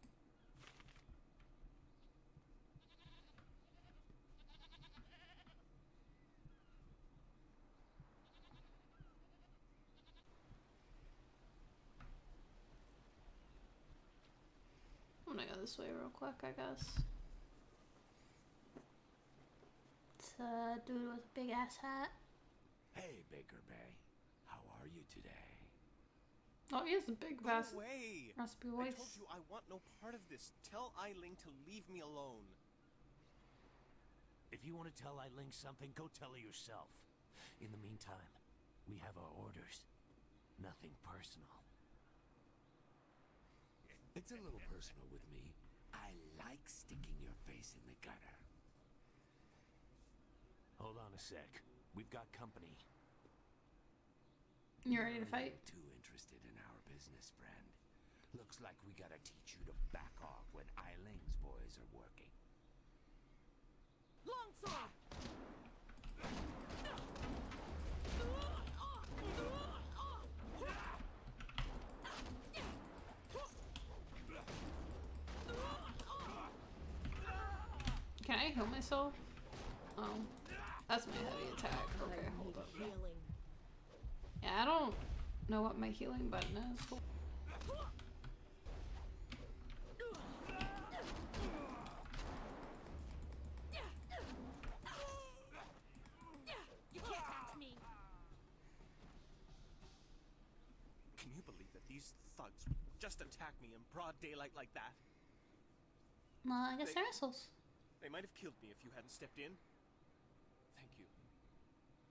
I'm gonna go this way real quick, I guess. It's a dude with a big ass hat. Hey, Baker Bay. How are you today? Oh, he has a big, vast, Way. raspy I voice. told you I want no part of this. Tell Eiling to leave me alone. If you want to tell Eiling something, go tell her yourself. In the meantime, we have our orders. Nothing personal. It's a little personal with me. I like sticking your face in the gutter. Hold on a sec. We've got company. You ready to fight? Too interested in our business, friend. Looks like we gotta teach you to back off when Eiling's boys are working. Longsword! Can I heal myself? Oh, that's my heavy attack. Okay, hold up. Yeah, I don't know what my healing button is. You can't touch me. Can you believe that these thugs just attacked me in broad daylight like that? Well, I guess they're assholes. They might have killed me if you hadn't stepped in. Thank you.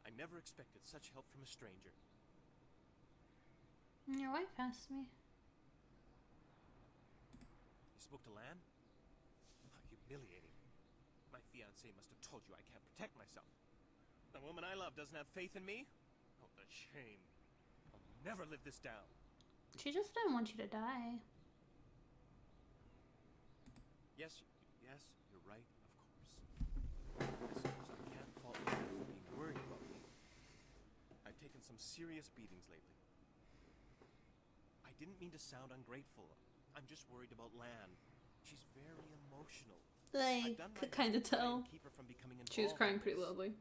I never expected such help from a stranger. Your wife asked me. You spoke to Lan? How humiliating. My fiancé must have told you I can't protect myself. The woman I love doesn't have faith in me? Oh, the shame. I'll never live this down. She just didn't want you to die. Yes, you're right, of course. I suppose I can't fault you for being worried about me. I've taken some serious beatings lately. I didn't mean to sound ungrateful. I'm just worried about Lan. She's very emotional. I could kind of tell. Keep her from becoming involved. She was crying pretty loudly.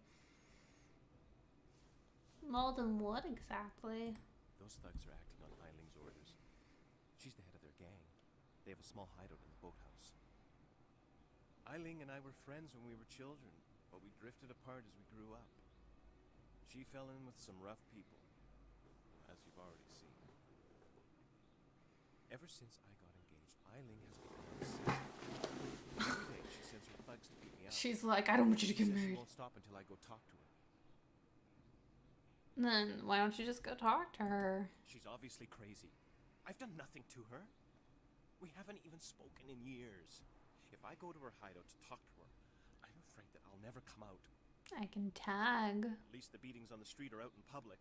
More than what exactly? Those thugs are acting on Eiling's orders. She's the head of their gang. They have a small hideout in the boathouse. Eiling and I were friends when we were children, but we drifted apart as we grew up. She fell in with some rough people, as you've already seen. Ever since I got engaged, Eiling has become obsessed. Every day she sends her thugs to beat me up. She's like, I don't want you to get married. She won't stop until I go talk to her. Then why don't you just go talk to her? She's obviously crazy. I've done nothing to her. We haven't even spoken in years. If I go to her hideout to talk to her, I'm afraid that I'll never come out. I can tag. At least the beatings on the street are out in public.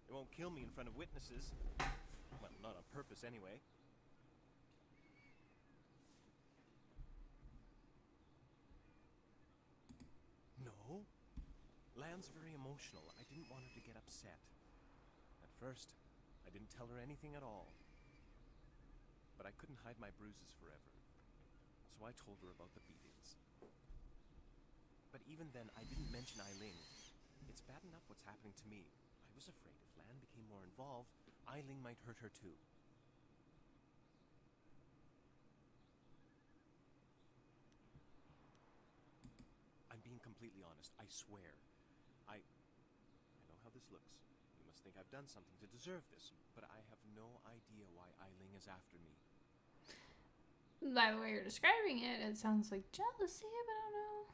It won't kill me in front of witnesses. Well, not on purpose anyway. No. Lan's very emotional. I didn't want her to get upset. At first, I didn't tell her anything at all. But I couldn't hide my bruises forever. So I told her about the beatings. But even then, I didn't mention Eiling. It's bad enough what's happening to me. I was afraid if Lan became more involved, Eiling might hurt her too. I'm being completely honest, I swear. I know how this looks. You must think I've done something to deserve this, but I have no idea why Eiling is after me. By the way you're describing it, it sounds like jealousy, but I don't know.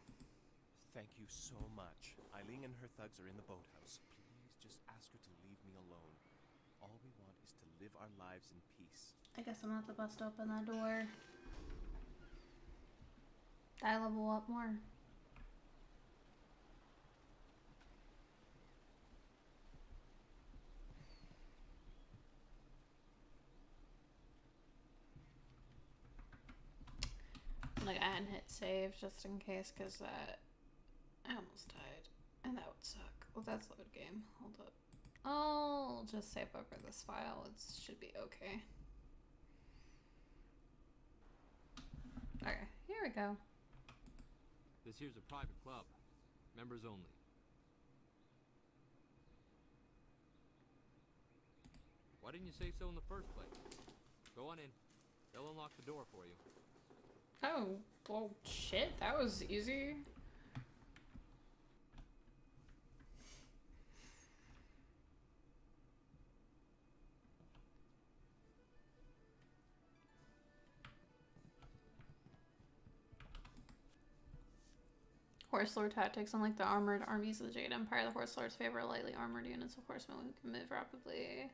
Thank you so much. Eiling and her thugs are in the boathouse. Please just ask her to leave me alone. All we want is to live our lives in peace. I guess I'm not the best to open that door. I level up more. Like, I hadn't hit save just in case, because I almost died. And that would suck. Well, that's load game. Hold up. I'll just save over this file. It should be okay. Okay, here we go. This here's a private club. Members only. Why didn't you say so in the first place? Go on in. They'll unlock the door for you. Oh, well, shit, that was easy. Horse Lord tactics. Unlike the armored armies of the Jade Empire, the Horse Lords favor lightly armored units of horsemen who can move rapidly.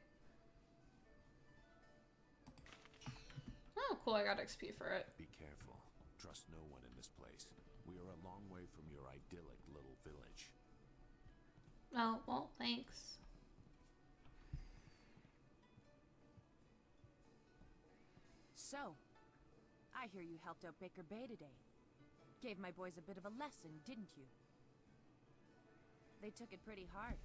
Oh, cool, I got XP for it. Be careful. Trust no one in this place. We are a long way from your idyllic little village. Oh, well, thanks. So, I hear you helped out Baker Bay today. Gave my boys a bit of a lesson, didn't you? They took it pretty hard.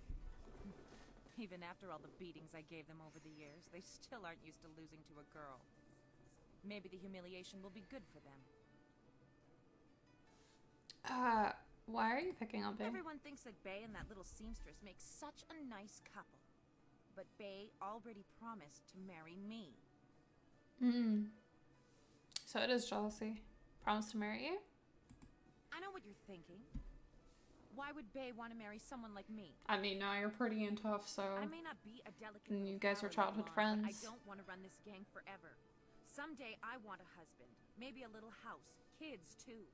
Even after all the beatings I gave them over the years, they still aren't used to losing to a girl. Maybe the humiliation will be good for them. Why are you picking on Bay? Everyone thinks that Bay and that little seamstress make such a nice couple. But Bay already promised to marry me. So it is jealousy. Promise to marry you? I know what you're thinking. Why would Bay want to marry someone like me? I mean, now you're pretty and tough, so... I may not be a delicate And you guys were flower, childhood Lawn, but I friends. don't want to run this gang forever. Someday I want a husband. Maybe a little house. Kids, too.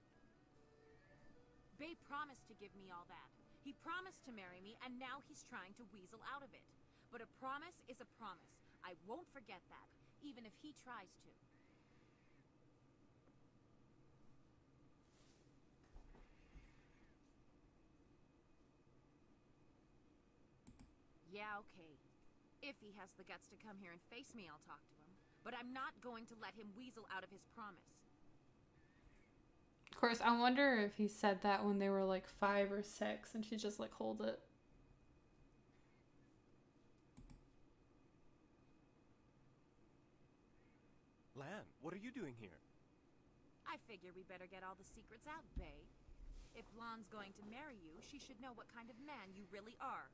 Bay promised to give me all that. He promised to marry me, and now he's trying to weasel out of it. But a promise is a promise. I won't forget that, even if he tries to. Yeah, okay. If he has the guts to come here and face me, I'll talk to him. But I'm not going to let him weasel out of his promise. Of course, I wonder if he said that when they were like 5 or 6 and she just like hold it. What are you doing here? I figure we better get all the secrets out, Bay. If Lon's going to marry you, she should know what kind of man you really are.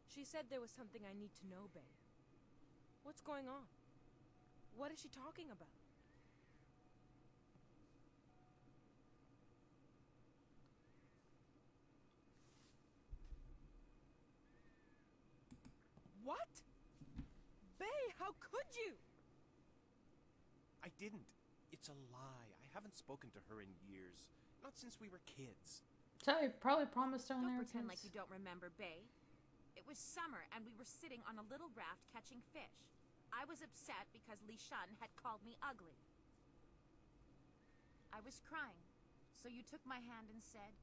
She said there was something I need to know, Bay. What's going on? What is she talking about? What? Bay, how could you? I didn't. It's a lie. I haven't spoken to her in years. Not since we were kids. So you probably promised down Don't there. pretend like you don't remember, Bay. It was summer, and we were sitting on a little raft catching fish. I was upset because Li Shan had called me ugly. I was crying, so you took my hand and said,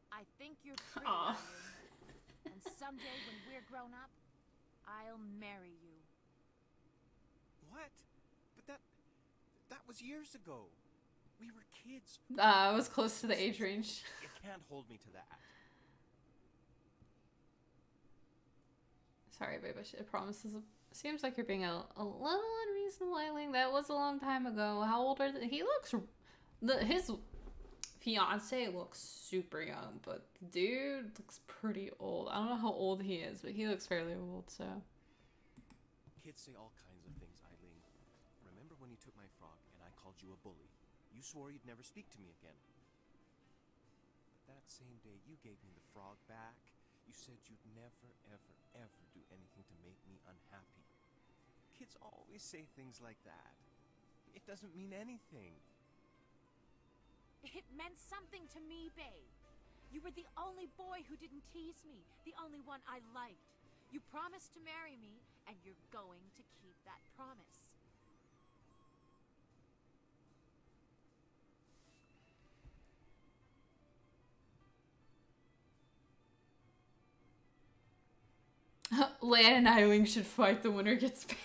I think you're pretty, Eileen. And someday when we're grown up, I'll marry you. What? But that was years ago. We were kids. I was close to the age range. You can't hold me to that. Sorry, babe. It promises. Seems like you're being a little unreasonable, Eileen. That was a long time ago. How old are they? He looks. His fiance looks super young, but the dude looks pretty old. I don't know how old he is, but he looks fairly old. So. Kids say all kinds of things, Eileen. Remember when you took my frog and I called you a bully? You swore you'd never speak to me again. But that same day you gave me the frog back. You said you'd never, ever, ever do anything to make me unhappy. Kids always say things like that. It doesn't mean anything. It meant something to me, Bay. You were the only boy who didn't tease me, the only one I liked. You promised to marry me, and you're going to keep that promise. Lan and Eileen should fight. The winner gets paid.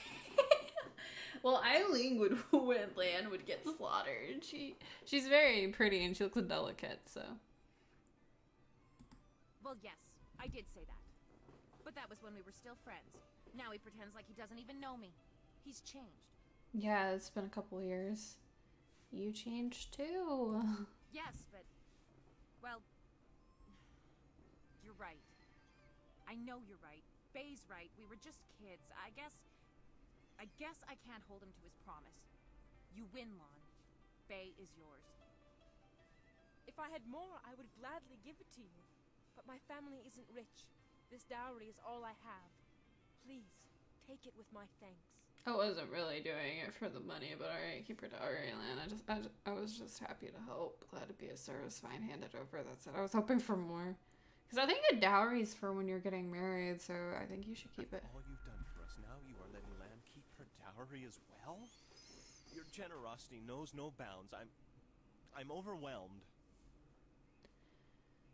Well, Eileen would win. Lan would get slaughtered. She's very pretty and she looks delicate, so. Well, yes, I did say that. But that was when we were still friends. Now he pretends like he doesn't even know me. He's changed. Yeah, it's been a couple years. You changed too. Yes, but... well... you're right. I know you're right. Bay's right. We were just kids. I guess I can't hold him to his promise. You win, Lon. Bay is yours. If I had more, I would gladly give it to you. But my family isn't rich. This dowry is all I have. Please, take it with my thanks. I wasn't really doing it for the money, but alright, keep her dowry, Lan. I was just happy to help. Glad to be of service. Fine, hand it over. That's it. I was hoping for more. Because I think a dowry is for when you're getting married, so I think you should keep it. All you've done for us, now you are letting Lan keep her dowry as well? Your generosity knows no bounds. I'm overwhelmed.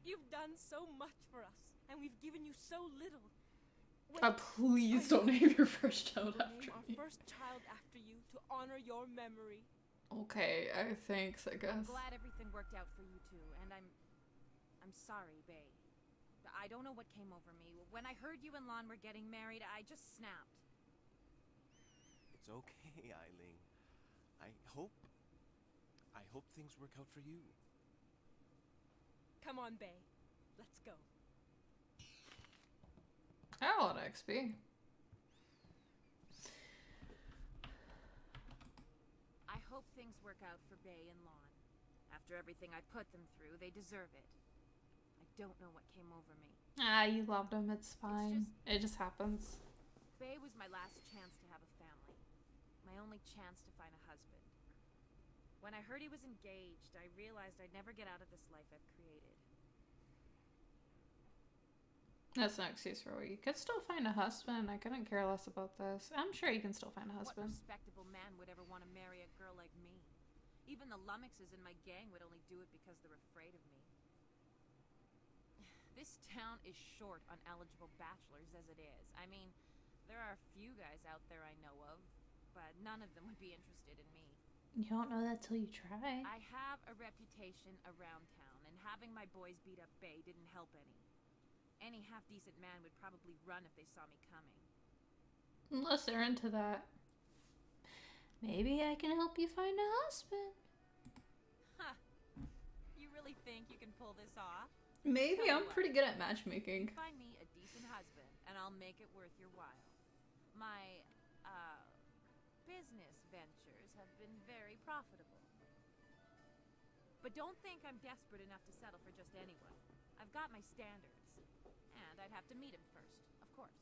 You've done so much for us, and we've given you so little. Please don't name your first child We'll after name our me. first child after you to honor your memory. Okay, thanks, I guess. I'm glad everything worked out for you two, and I'm sorry, Bay. I don't know what came over me. When I heard you and Lon were getting married, I just snapped. It's okay, Eileen. I hope things work out for you. Come on, Bay. Let's go. I got a lot of XP. I hope things work out for Bay and Lon. After everything I put them through, they deserve it. I don't know what came over me. You loved him. It's fine. It just happens. Bay was my last chance to have a family. My only chance to find a husband. When I heard he was engaged, I realized I'd never get out of this life I've created. That's no excuse for what you could still find a husband. I couldn't care less about this. I'm sure you can still find a What husband. respectable man would ever want to marry a girl like me? Even the lummoxes in my gang would only do it because they're afraid of me. This town is short on eligible bachelors as it is. I mean, there are a few guys out there I know of, but none of them would be interested in me. You don't know that till you try. I have a reputation around town, and having my boys beat up Bay didn't help any. Any half-decent man would probably run if they saw me coming. Unless they're into that Maybe I can help you find a husband. Huh. You really think you can pull this off? Maybe. Tell I'm you what, pretty good at matchmaking. you find me a decent husband, and I'll make it worth your while. My, business ventures have been very profitable. But don't think I'm desperate enough to settle for just anyone. I've got my standards, and I'd have to meet him first, of course.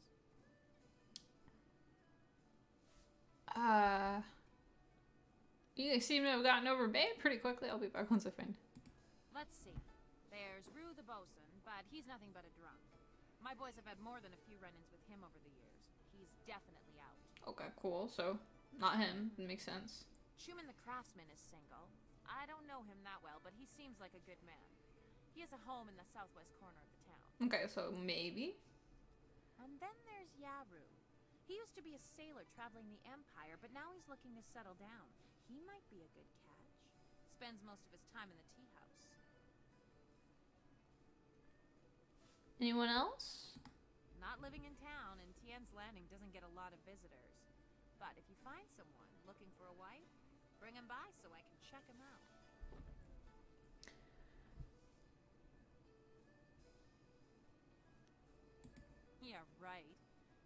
You seem to have gotten over Babe pretty quickly. I'll be back once I find. Let's see. There's Rue the bosun, but he's nothing but a drunk. My boys have had more than a few run-ins with him over the years. He's definitely out. Okay, cool. So, not him. It makes sense. Truman the craftsman is single. I don't know him that well, but he seems like a good man. He has a home in the southwest corner of the town. Okay, so maybe. And then there's Yaru. He used to be a sailor traveling the Empire, but now he's looking to settle down. He might be a good catch. Spends most of his time in the tea house. Anyone else? Not living in town, and Tiens Landing doesn't get a lot of visitors. But if you find someone looking for a wife, bring him by so I can check him out. Yeah, right.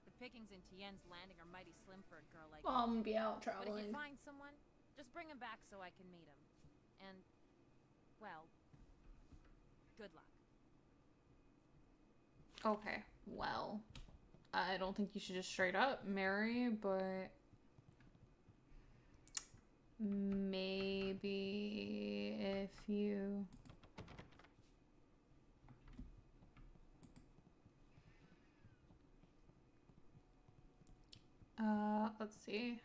The pickings in Tiens Landing are mighty slim for a girl like Well, I'm gonna be out But if traveling. you find someone, just bring him back so I can meet him. And, well, good luck. Okay, well, I don't think you should just straight up marry, but maybe if you... let's see.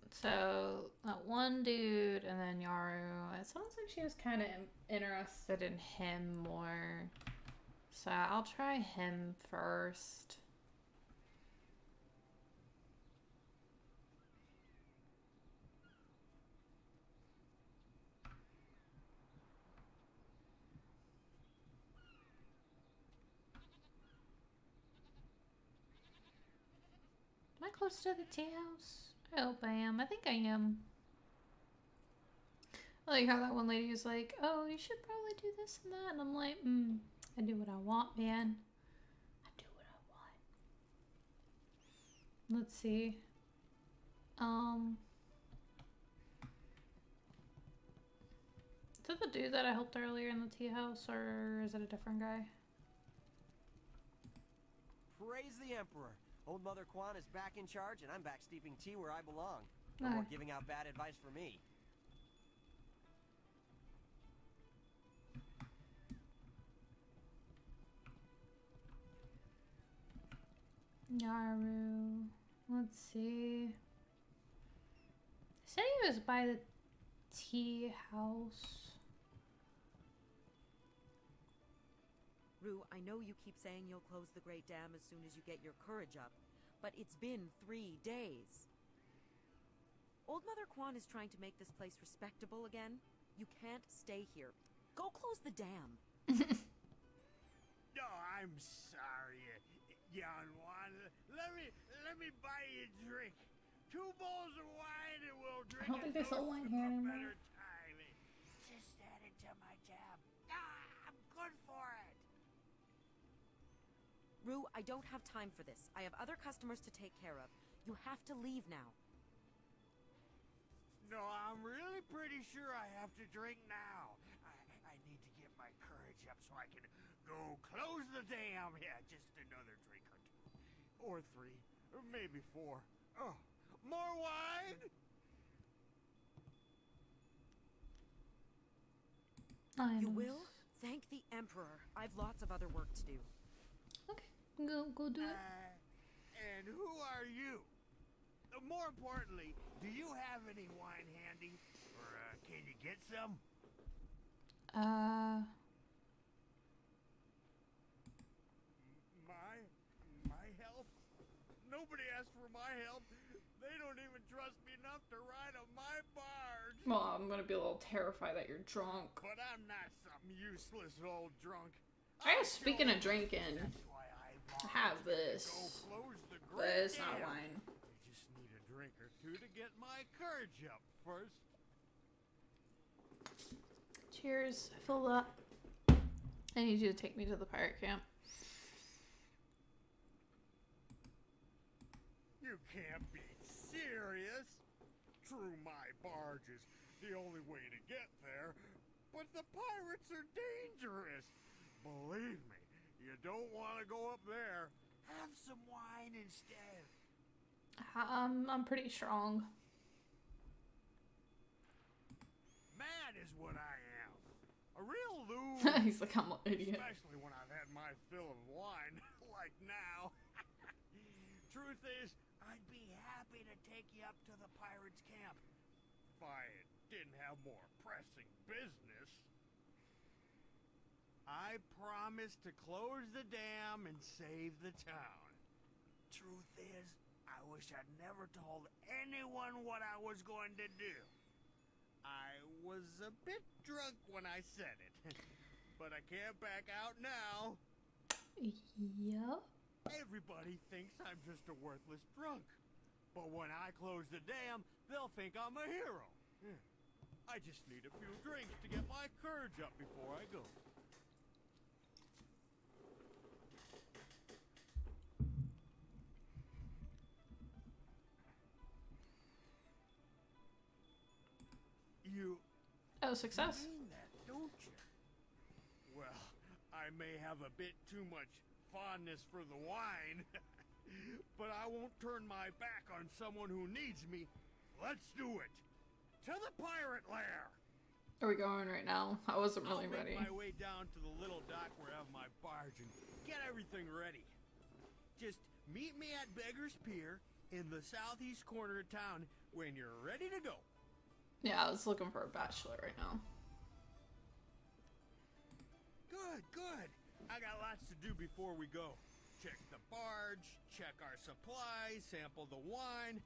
So, that one dude and then Yaru. It sounds like she was kind of interested in him more. So, I'll try him first. Am I close to the tea house? I hope I am. I think I am. I like how that one lady was like, oh, you should probably do this and that. And I'm like, I do what I want, man. I do what I want. Let's see. Is that the dude that I helped earlier in the tea house, or is it a different guy? Praise the Emperor. Old Mother Kwan is back in charge, and I'm back steeping tea where I belong. No more giving out bad advice for me. Yaru. Let's see. Said he was by the tea house. Rue, I know you keep saying you'll close the Great Dam as soon as you get your courage up, but it's been 3 days. Old Mother Kwan is trying to make this place respectable again. You can't stay here. Go close the dam. No, I'm sorry, young one. Let me buy you a drink. 2 bowls of wine and we'll drink. I don't think they sell wine here anymore. Better time. Just add it to my tab. I'm good for it. Rue, I don't have time for this. I have other customers to take care of. You have to leave now. No, I'm really pretty sure I have to drink now. I need to get my courage up so I can go close the dam. Yeah, just another drink or 2. Or 3. Or maybe 4. Oh, more wine? You will? Thank the Emperor. I've lots of other work to do. Okay, go do it. And who are you? More importantly, do you have any wine handy? Or can you get some? My help? Nobody asked for my help. They don't even trust me enough to ride on my barge. Well, I'm gonna be a little terrified that you're drunk. But I'm not some useless old drunk. I guess speaking of drinking, I have this, but it's not wine. I just need drink or two to get my courage up first. Cheers. I feel that. I need you to take me to the pirate camp. You can't be serious. True, my barge is the only way to get there, but the pirates are dangerous. Believe me, you don't want to go up there. Have some wine instead. I'm pretty strong. Mad is what I am. A real loon. He's like, I'm an idiot. Especially when I've had my fill of wine, like now. Truth is, I'd be happy to take you up to the pirates' camp if I didn't have more pressing business. I promise to close the dam and save the town. Truth is, I wish I'd never told anyone what I was going to do. I was a bit drunk when I said it, but I can't back out now. Yep. Everybody thinks I'm just a worthless drunk. But when I close the dam, they'll think I'm a hero. I just need a few drinks to get my courage up before I go. You... Oh, success. You mean that, don't you? Well, I may have a bit too much fondness for the wine, but I won't turn my back on someone who needs me. Let's do it. To the Pirate Lair. Are we going right now? I wasn't really ready. I'll make my way down to the little dock where I have my barge and get everything ready. Just meet me at Beggar's Pier in the southeast corner of town when you're ready to go. Yeah, I was looking for a bachelor right now. Good, good. I got lots to do before we go. Check the barge, check our supplies, sample the wine.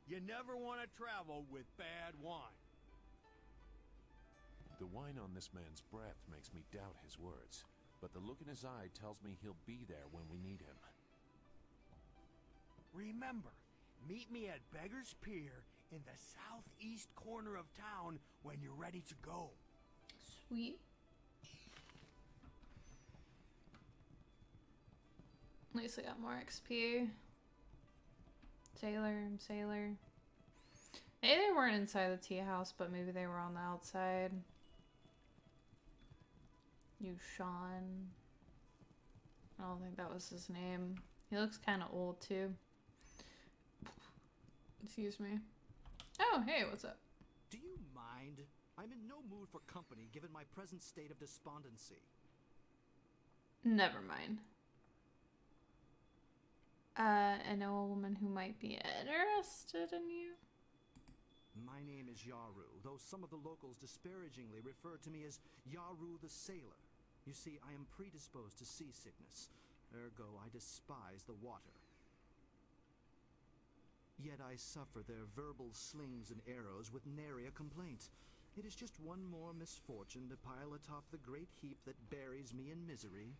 You never want to travel with bad wine. The wine on this man's breath makes me doubt his words, but the look in his eye tells me he'll be there when we need him. Remember, meet me at Beggar's Pier in the southeast corner of town when you're ready to go. Sweet. At least I got more XP. Sailor. Maybe they weren't inside the tea house, but maybe they were on the outside. Sean. I don't think that was his name. He looks kind of old too. Excuse me. Oh, hey, what's up? Do you mind? I'm in no mood for company given my present state of despondency. Never mind. I know a woman who might be interested in you. My name is Yaru, though some of the locals disparagingly refer to me as Yaru the Sailor. You see, I am predisposed to seasickness. Ergo, I despise the water. Yet I suffer their verbal slings and arrows with nary a complaint. It is just one more misfortune to pile atop the great heap that buries me in misery.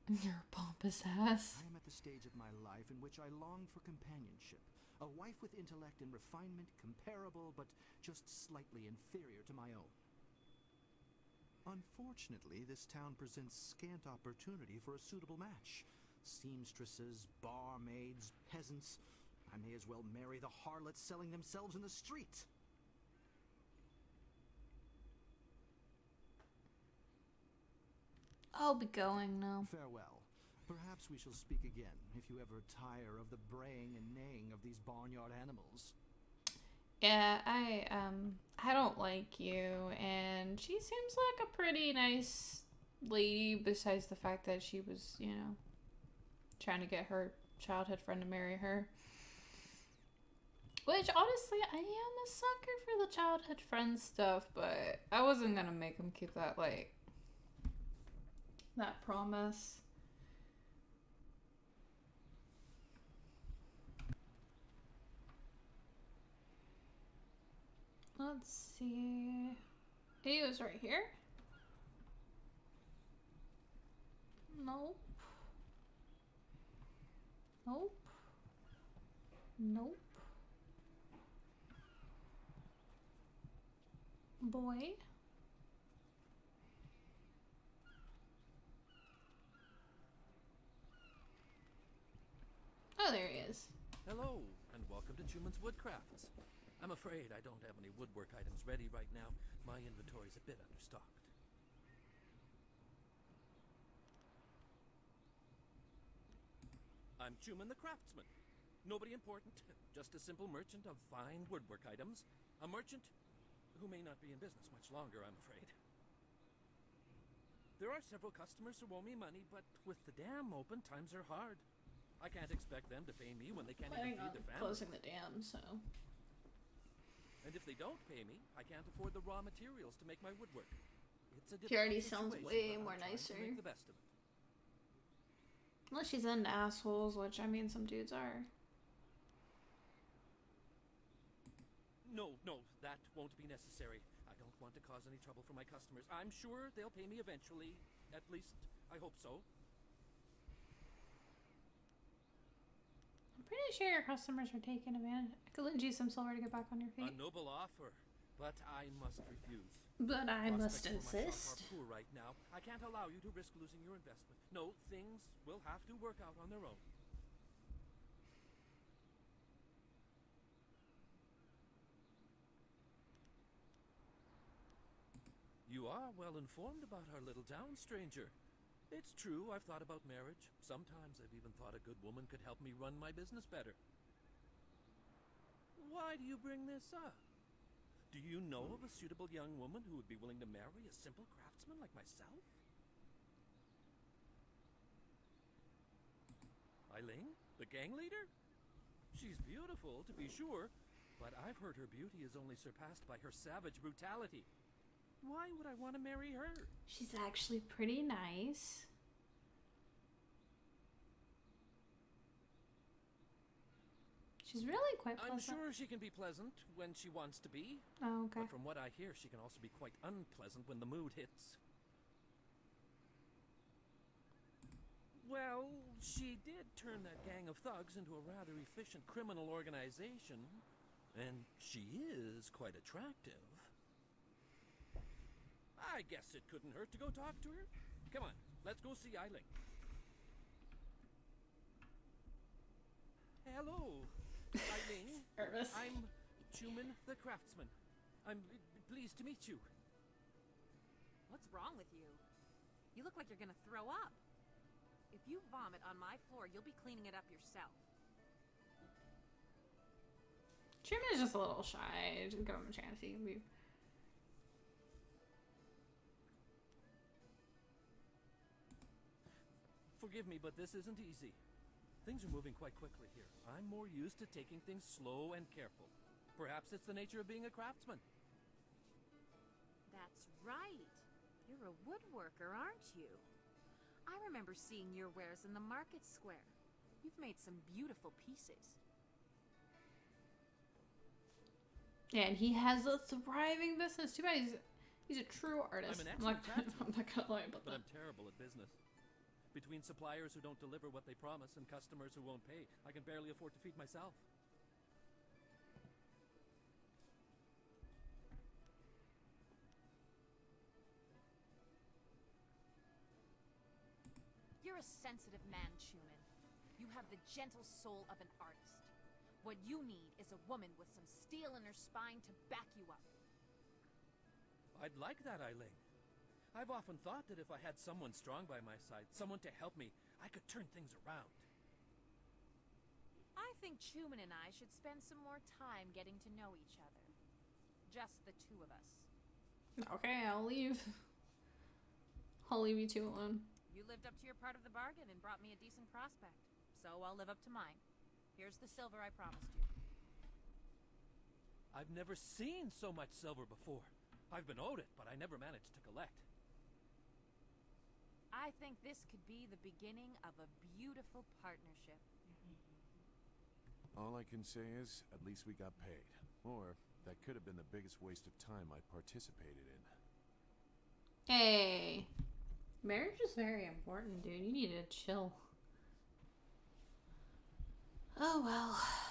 You're a pompous ass. I am at the stage of my life in which I long for companionship. A wife with intellect and refinement comparable but just slightly inferior to my own. Unfortunately, this town presents scant opportunity for a suitable match. Seamstresses, barmaids, peasants. I may as well marry the harlots selling themselves in the street. I'll be going now. Farewell. Perhaps we shall speak again, if you ever tire of the braying and neighing of these barnyard animals. Yeah, I don't like you, and she seems like a pretty nice lady, besides the fact that she was, you know, trying to get her childhood friend to marry her. Which, honestly, I am a sucker for the childhood friend stuff, but I wasn't gonna make him keep that, like, that promise. Let's see. He was right here? Nope. Nope. Nope. Boy. Oh, there he is. Hello, and welcome to Truman's Woodcrafts. I'm afraid I don't have any woodwork items ready right now. My inventory's a bit understocked. I'm Truman the Craftsman. Nobody important, just a simple merchant of fine woodwork items. A merchant who may not be in business much longer, I'm afraid. There are several customers who owe me money, but with the dam open, times are hard. I can't expect them to pay me when they can't even feed their families. Closing the dam, so. And if they don't pay me, I can't afford the raw materials to make my woodwork. It's a He already difficult sounds situation, way but more I'm trying nicer. to make the best of it. Unless she's into assholes, which I mean some dudes are. No, that won't be necessary. I don't want to cause any trouble for my customers. I'm sure they'll pay me eventually. At least, I hope so. I'm pretty sure your customers are taking advantage. I could lend you some silver to get back on your feet. A noble offer, but I must refuse. But I must Prospects for my shop insist. are poor right now. I can't allow you to risk losing your investment. No, things will have to work out on their own. You are well informed about our little town, stranger. It's true, I've thought about marriage. Sometimes I've even thought a good woman could help me run my business better. Why do you bring this up? Do you know of a suitable young woman who would be willing to marry a simple craftsman like myself? Eileen, the gang leader? She's beautiful, to be sure, but I've heard her beauty is only surpassed by her savage brutality. Why would I want to marry her? She's actually pretty nice. She's really quite pleasant. I'm sure she can be pleasant when she wants to be. Oh, okay. But from what I hear, she can also be quite unpleasant when the mood hits. Well, she did turn that gang of thugs into a rather efficient criminal organization. And she is quite attractive. I guess it couldn't hurt to go talk to her. Come on, let's go see Eileen. Hello, Eileen. Nervous. I'm Truman the Craftsman. I'm pleased to meet you. What's wrong with you? You look like you're gonna throw up. If you vomit on my floor, you'll be cleaning it up yourself. Truman is just a little shy. Just give him a chance. He can be. Forgive me, but this isn't easy. Things are moving quite quickly here. I'm more used to taking things slow and careful. Perhaps it's the nature of being a craftsman. That's right. You're a woodworker, aren't you? I remember seeing your wares in the market square. You've made some beautiful pieces. Yeah, and he has a thriving business. Too bad he's a true artist. I'm an excellent craftsman, I'm not gonna lie about but that. I'm terrible at business. Between suppliers who don't deliver what they promise and customers who won't pay, I can barely afford to feed myself. You're a sensitive man, Truman. You have the gentle soul of an artist. What you need is a woman with some steel in her spine to back you up. I'd like that, Eileen. I've often thought that if I had someone strong by my side, someone to help me, I could turn things around. I think Truman and I should spend some more time getting to know each other. Just the two of us. Okay, I'll leave. I'll leave you two alone. You lived up to your part of the bargain and brought me a decent prospect. So I'll live up to mine. Here's the silver I promised you. I've never seen so much silver before. I've been owed it, but I never managed to collect. I think this could be the beginning of a beautiful partnership. All I can say is, at least we got paid. Or, that could have been the biggest waste of time I participated in. Hey. Marriage is very important, dude. You need to chill. Oh well.